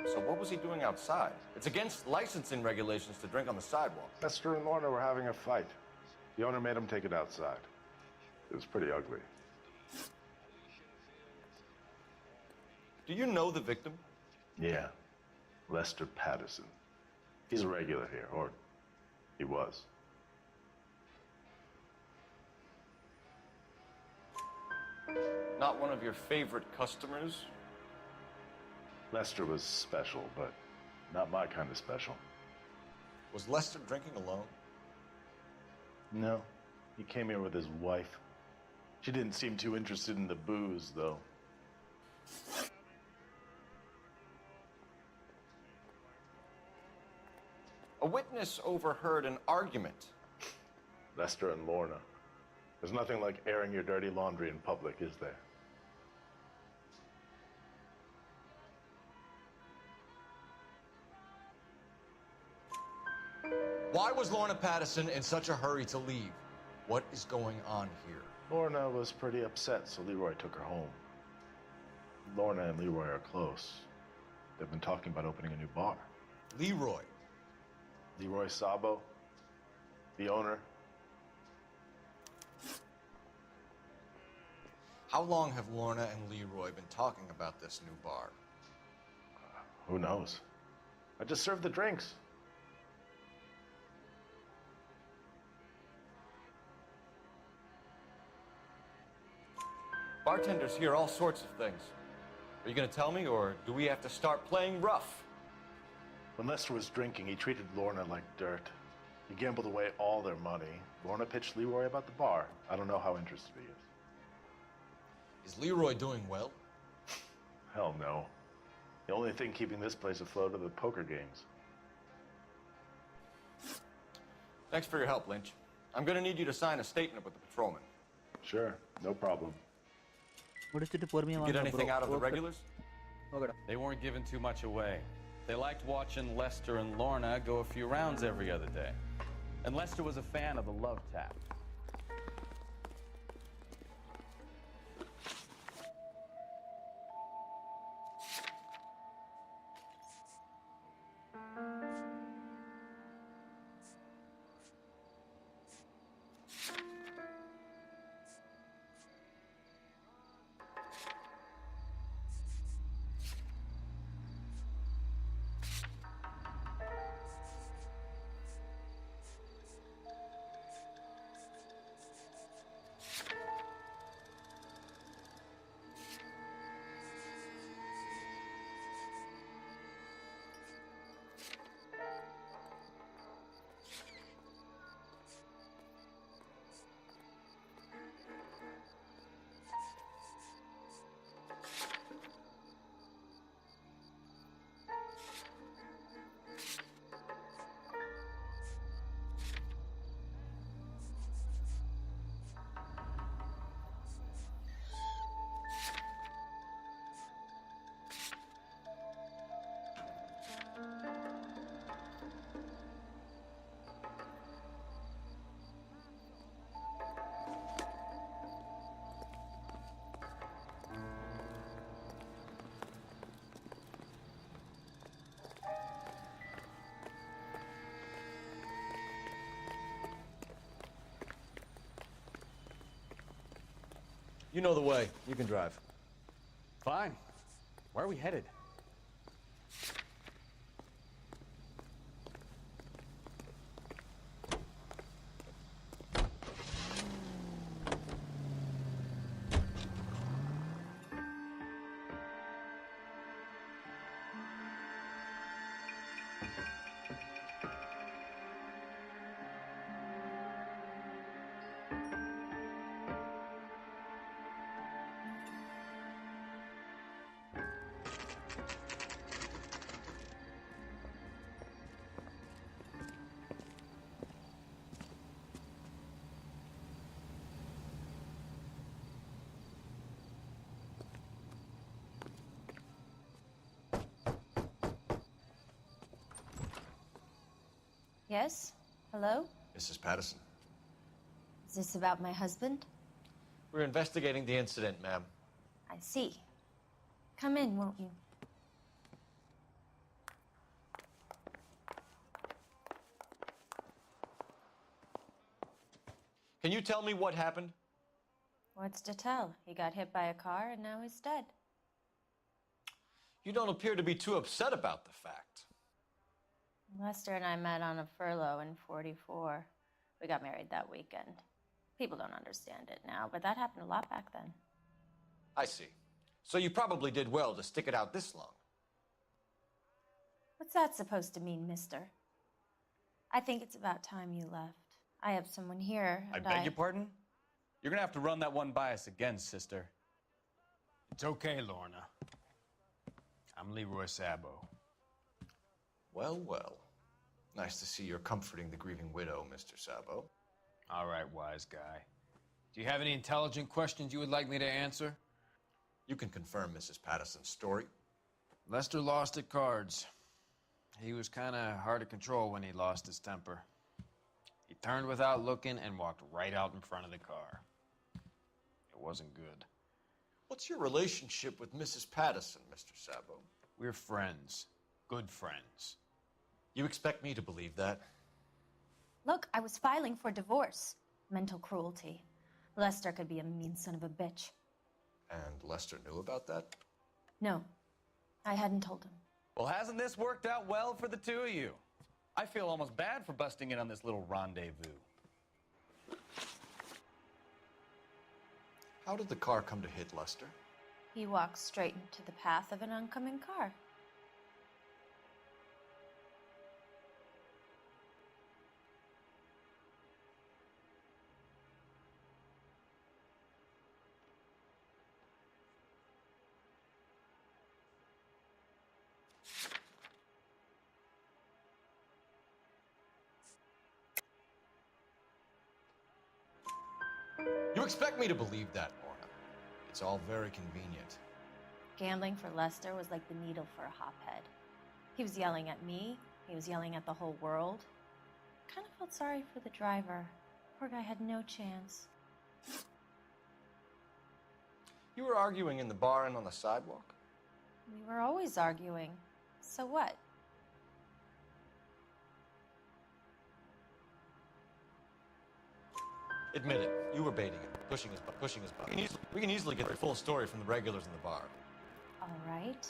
So what was he doing outside? It's against licensing regulations to drink on the sidewalk. Lester and Lorna were having a fight. The owner made him take it outside. It was pretty ugly. Do you know the victim? Yeah. Lester Patterson. He's a regular here, or he was. Not one of your favorite customers? Lester was special, but not my kind of special. Was Lester drinking alone? No. He came here with his wife. She didn't seem too interested in the booze, though. A witness overheard an argument. Lester and Lorna. There's nothing like airing your dirty laundry in public, is there? Why was Lorna Patterson in such a hurry to leave? What is going on here? Lorna was pretty upset, so Leroy took her home. Lorna and Leroy are close. They've been talking about opening a new bar. Leroy? Leroy Sabo, the owner. How long have Lorna and Leroy been talking about this new bar? Who knows? I just served the drinks. Bartenders hear all sorts of things. Are you going to tell me, or do we have to start playing rough? When Lester was drinking, he treated Lorna like dirt. He gambled away all their money. Lorna pitched Leroy about the bar. I don't know how interested he is. Is Leroy doing well? Hell no. The only thing keeping this place afloat are the poker games. Thanks for your help, Lynch. I'm going to need you to sign a statement with the patrolman. Sure, no problem. Get anything out of the regulars? They weren't giving too much away. They liked watching Lester and Lorna go a few rounds every other day. And Lester was a fan of the love tap. You know the way. You can drive. Fine. Where are we headed? Yes? Hello? Mrs. Patterson. Is this about my husband? We're investigating the incident, ma'am. I see. Come in, won't you? Can you tell me what happened? What's to tell? He got hit by a car and now he's dead. You don't appear to be too upset about the fact. Lester and I met on a furlough in '44. We got married that weekend. People don't understand it now, but that happened a lot back then. I see. So you probably did well to stick it out this long. What's that supposed to mean, mister? I think it's about time you left. I have someone here, I and beg your pardon? You're gonna have to run that one by us again, sister. It's okay, Lorna. I'm Leroy Sabo. Well, well. Nice to see you're comforting the grieving widow, Mr. Sabo. All right, wise guy. Do you have any intelligent questions you would like me to answer? You can confirm Mrs. Patterson's story. Lester lost at cards. He was kind of hard to control when he lost his temper. He turned without looking and walked right out in front of the car. It wasn't good. What's your relationship with Mrs. Patterson, Mr. Sabo? We're friends. Good friends. You expect me to believe that? Look, I was filing for divorce. Mental cruelty. Lester could be a mean son of a bitch. And Lester knew about that? No, I hadn't told him. Well, hasn't this worked out well for the two of you? I feel almost bad for busting in on this little rendezvous. How did the car come to hit Lester? He walked straight into the path of an oncoming car. You expect me to believe that, Lorna. It's all very convenient. Gambling for Lester was like the needle for a hophead. He was yelling at me. He was yelling at the whole world. I kind of felt sorry for the driver. Poor guy had no chance. You were arguing in the bar and on the sidewalk? We were always arguing. So what? Admit it, you were baiting him, pushing his buttons. We can easily get the full story from the regulars in the bar. All right.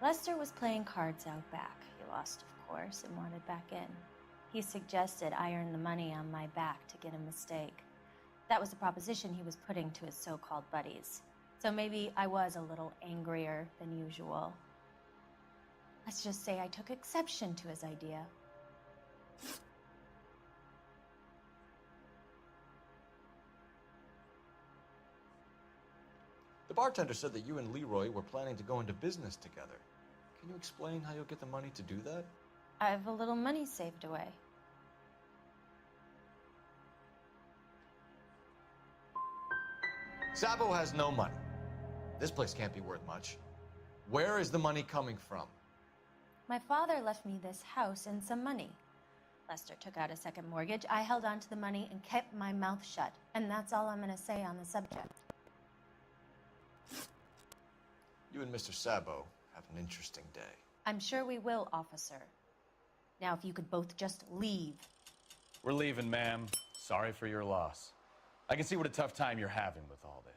Lester was playing cards out back. He lost, of course, and wanted back in. He suggested I earn the money on my back to get a mistake. That was the proposition he was putting to his so-called buddies. So maybe I was a little angrier than usual. Let's just say I took exception to his idea. The bartender said that you and Leroy were planning to go into business together. Can you explain how you'll get the money to do that? I have a little money saved away. Sabo has no money. This place can't be worth much. Where is the money coming from? My father left me this house and some money. Lester took out a second mortgage. I held on to the money and kept my mouth shut. And that's all I'm going to say on the subject. You and Mr. Sabo have an interesting day. I'm sure we will, officer. Now, if you could both just leave. We're leaving, ma'am. Sorry for your loss. I can see what a tough time you're having with all this.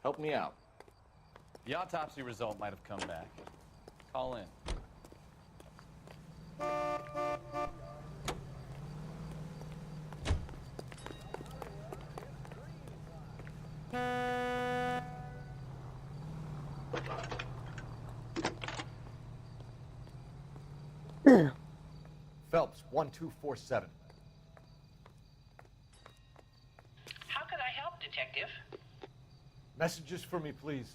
Help me out. The autopsy result might have come back. Call in. Phelps, 1247. How could I help, Detective? Messages for me, please.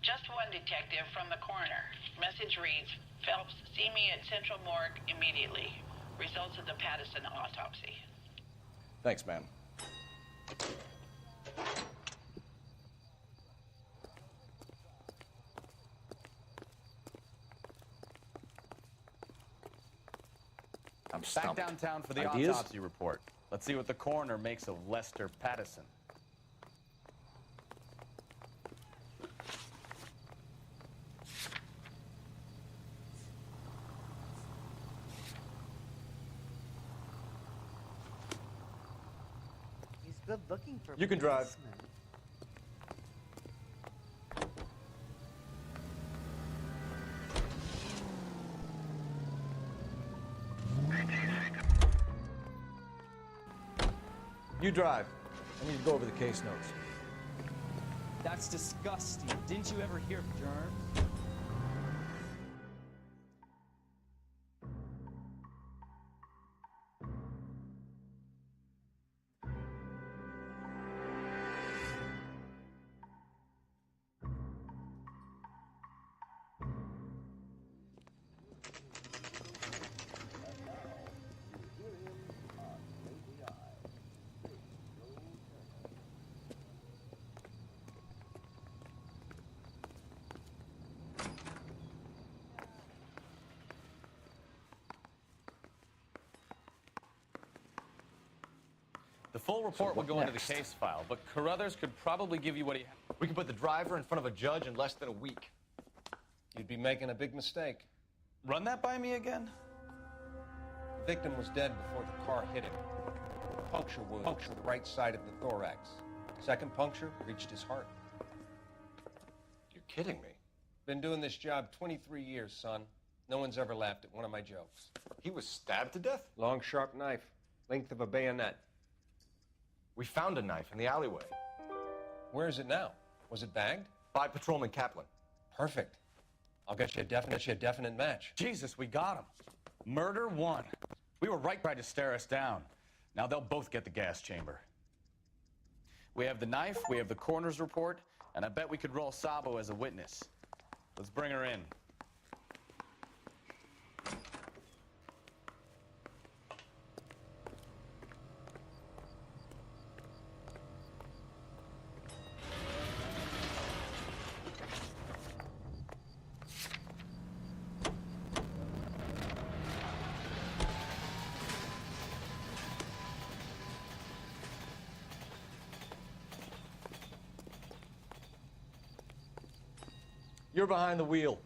Just one detective from the coroner. Message reads, Phelps, see me at Central Morgue immediately. Results of the Patterson autopsy. Thanks, ma'am. I'm Back stumped. downtown for the Ideas? autopsy report. Let's see what the coroner makes of Lester Patterson. He's good looking for You can drive. policeman. You drive. I need to go over the case notes. That's disgusting. Didn't you ever hear of germs? The full report will what go into the next? case file, but Carruthers could probably give you what he... We can put the driver in front of a judge in less than a week. You'd be making a big mistake. Run that by me again? The victim was dead before the car hit him. Puncture wound to the right side of the thorax. Second puncture reached his heart. You're kidding me. Been doing this job 23 years, son. No one's ever laughed at one of my jokes. He was stabbed to death? Long, sharp knife. Length of a bayonet. We found a knife in the alleyway. Where is it now? Was it bagged? By Patrolman Kaplan. Perfect. I'll get you a definite match. Jesus, we got him. Murder one. We were right by to stare us down. Now they'll both get the gas chamber. We have the knife, we have the coroner's report, and I bet we could roll Sabo as a witness. Let's bring her in. You're behind the wheel.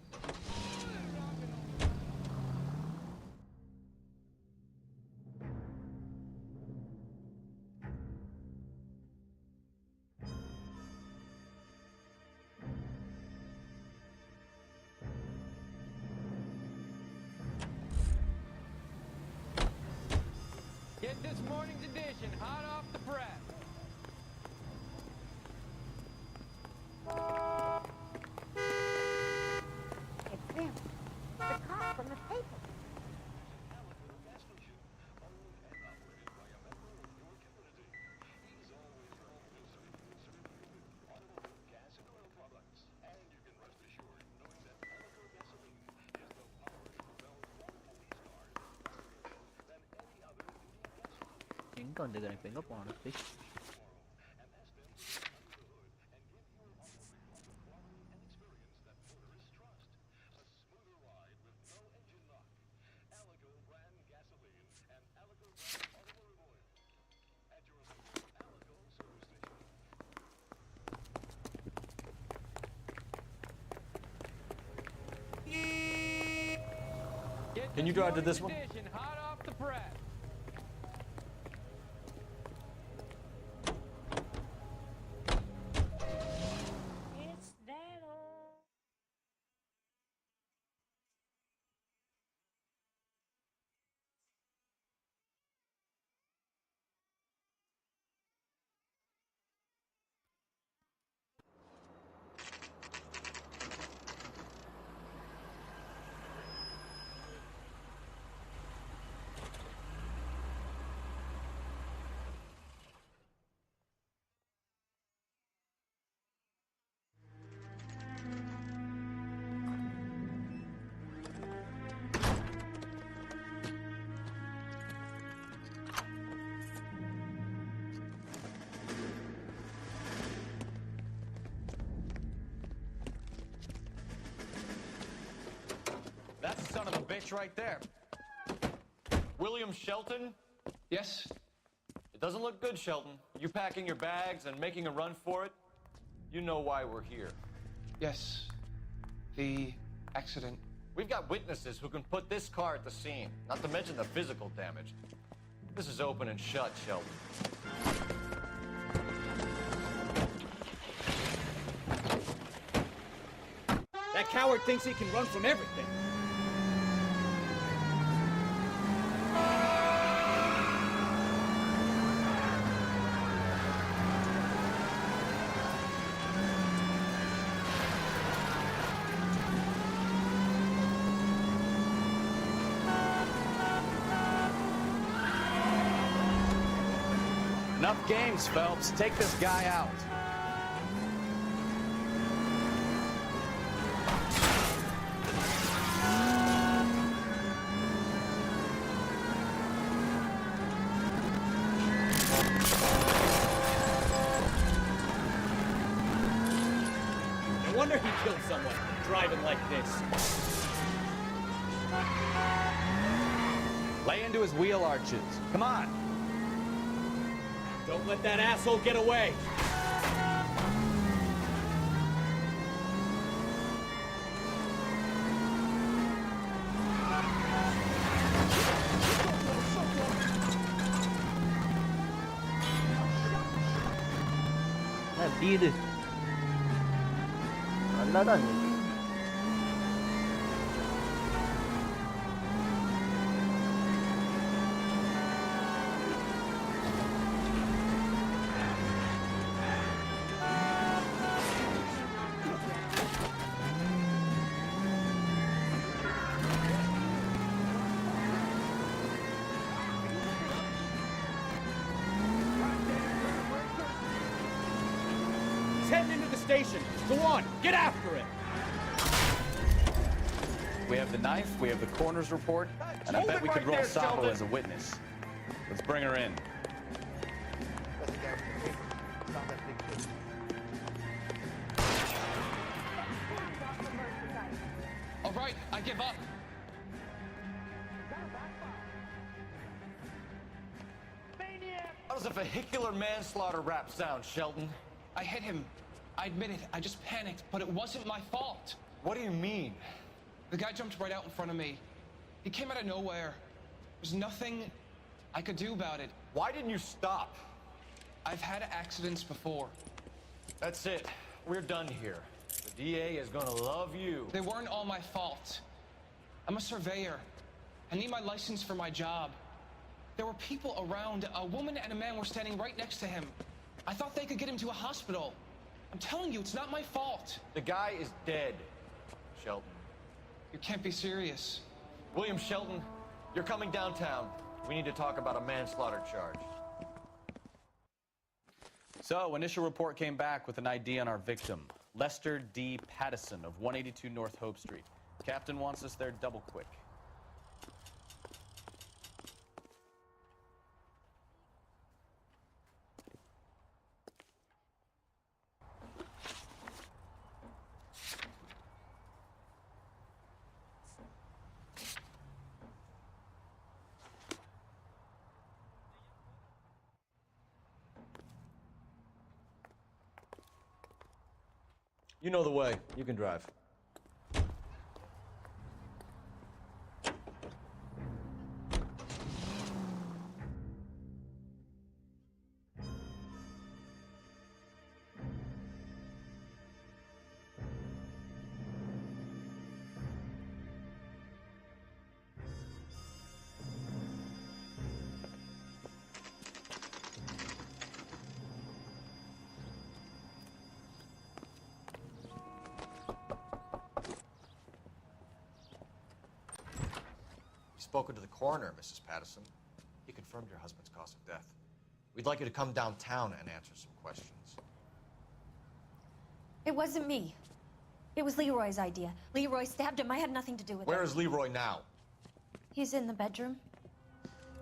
Get this morning's edition hot off the press. It's them. The cop from the paper. எங்க வந்துக்கிறேன் இப்போ எங்கே போகணும் please Can you drive to this one? Edition, hot off the press. It's that old. That's the son of a bitch right there. William Shelton? Yes? It doesn't look good, Shelton. You packing your bags and making a run for it? You know why we're here. Yes. The accident. We've got witnesses who can put this car at the scene, not to mention the physical damage. This is open and shut, Shelton. That coward thinks he can run from everything. Enough games, Phelps. Take this guy out. No wonder he killed someone driving like this. Lay into his wheel arches. Come on. Don't let that asshole get away. வீடு நல்லாதான் இருக்கு. Heading into the station. Go on, get after it. We have the knife, we have the coroner's report, and I Hold bet it we could right roll there, Sabo Sheldon. as a witness. Let's bring her in. All right, I give up. How does a vehicular manslaughter rap sound, Shelton? I hit him. I admit it. I just panicked, but it wasn't my fault. What do you mean? The guy jumped right out in front of me. He came out of nowhere. There's nothing I could do about it. Why didn't you stop? I've had accidents before. That's it. We're done here. The DA is gonna love you. They weren't all my fault. I'm a surveyor. I need my license for my job. There were people around. A woman and a man were standing right next to him. I thought they could get him to a hospital. I'm telling you, it's not my fault. The guy is dead, Shelton. You can't be serious. William Shelton, you're coming downtown. We need to talk about a manslaughter charge. So, initial report came back with an ID on our victim, Lester D. Pattison of 182 North Hope Street. Captain wants us there double quick. You know the way. You can drive. spoken to the coroner, Mrs. Patterson. He confirmed your husband's cause of death. We'd like you to come downtown and answer some questions. It wasn't me. It was Leroy's idea. Leroy stabbed him. I had nothing to do with it. Where is Leroy now? He's in the bedroom.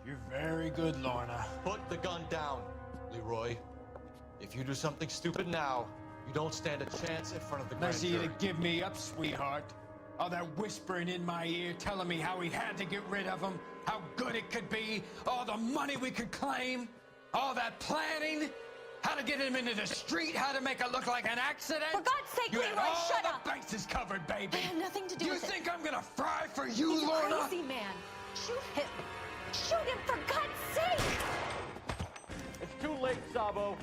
You're very good, Lorna. Put the gun down, Leroy. If you do something stupid now, you don't stand a chance in front of the grand Nice of you jury. to give me up, sweetheart. All that whispering in my ear, telling me how we had to get rid of him, how good it could be, all the money we could claim, all that planning, how to get him into the street, how to make it look like an accident. For God's sake, you had Leroy, all shut the up! bases covered, baby. I had nothing to do you with it. You think I'm gonna fry for you, He's Lorna? a crazy man. Shoot him. Shoot him, for God's sake! It's too late, Sabo.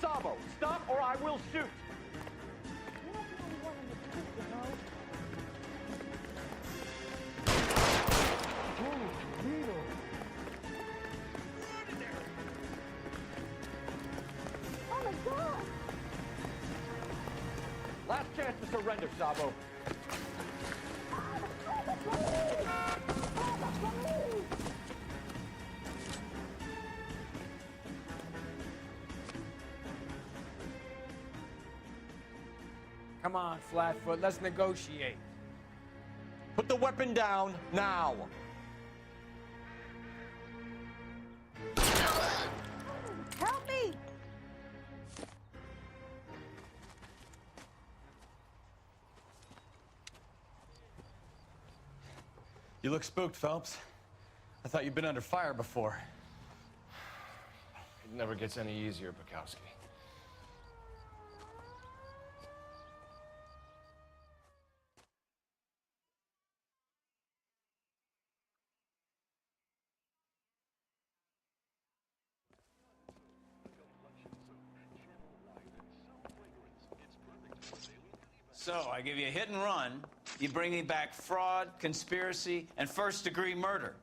Sabo, stop or I will shoot. Oh my God! Last chance to surrender, Sabo. Come on, Flatfoot, let's negotiate. Put the weapon down now. Help me! You look spooked, Phelps. I thought you'd been under fire before. It never gets any easier, 𝒂𝒂𝒅𝒂𝒊𝒃𝒆𝒓. So, I give you a hit and run, you bring me back fraud, conspiracy, and first-degree murder.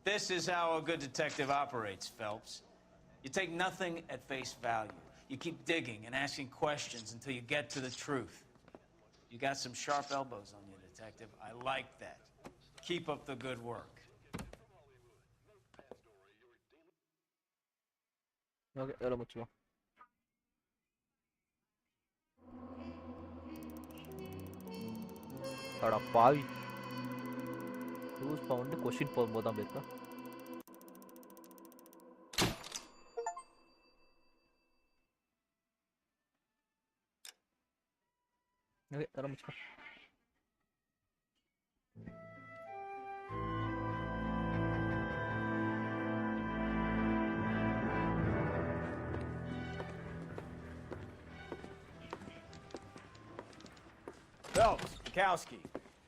This is how a good detective operates, Phelps. You take nothing at face value. You keep digging and asking questions until you get to the truth. You got some sharp elbows on you, detective. I like that. Keep up the good work. Okay, ahora mucho. அட பாவி use bound question போகும்போது தான் பேசலாம் okay ஆரம்பிச்சோம் Phelps, 𝒂𝒊𝒃.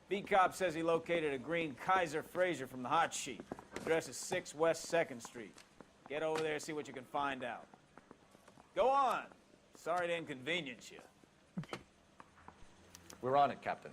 Beat cop says he located a green Kaiser Fraser from the hot sheet. Address is 6 West 2nd Street. Get over there and see what you can find out. Go on. Sorry to inconvenience you. We're on it, Captain.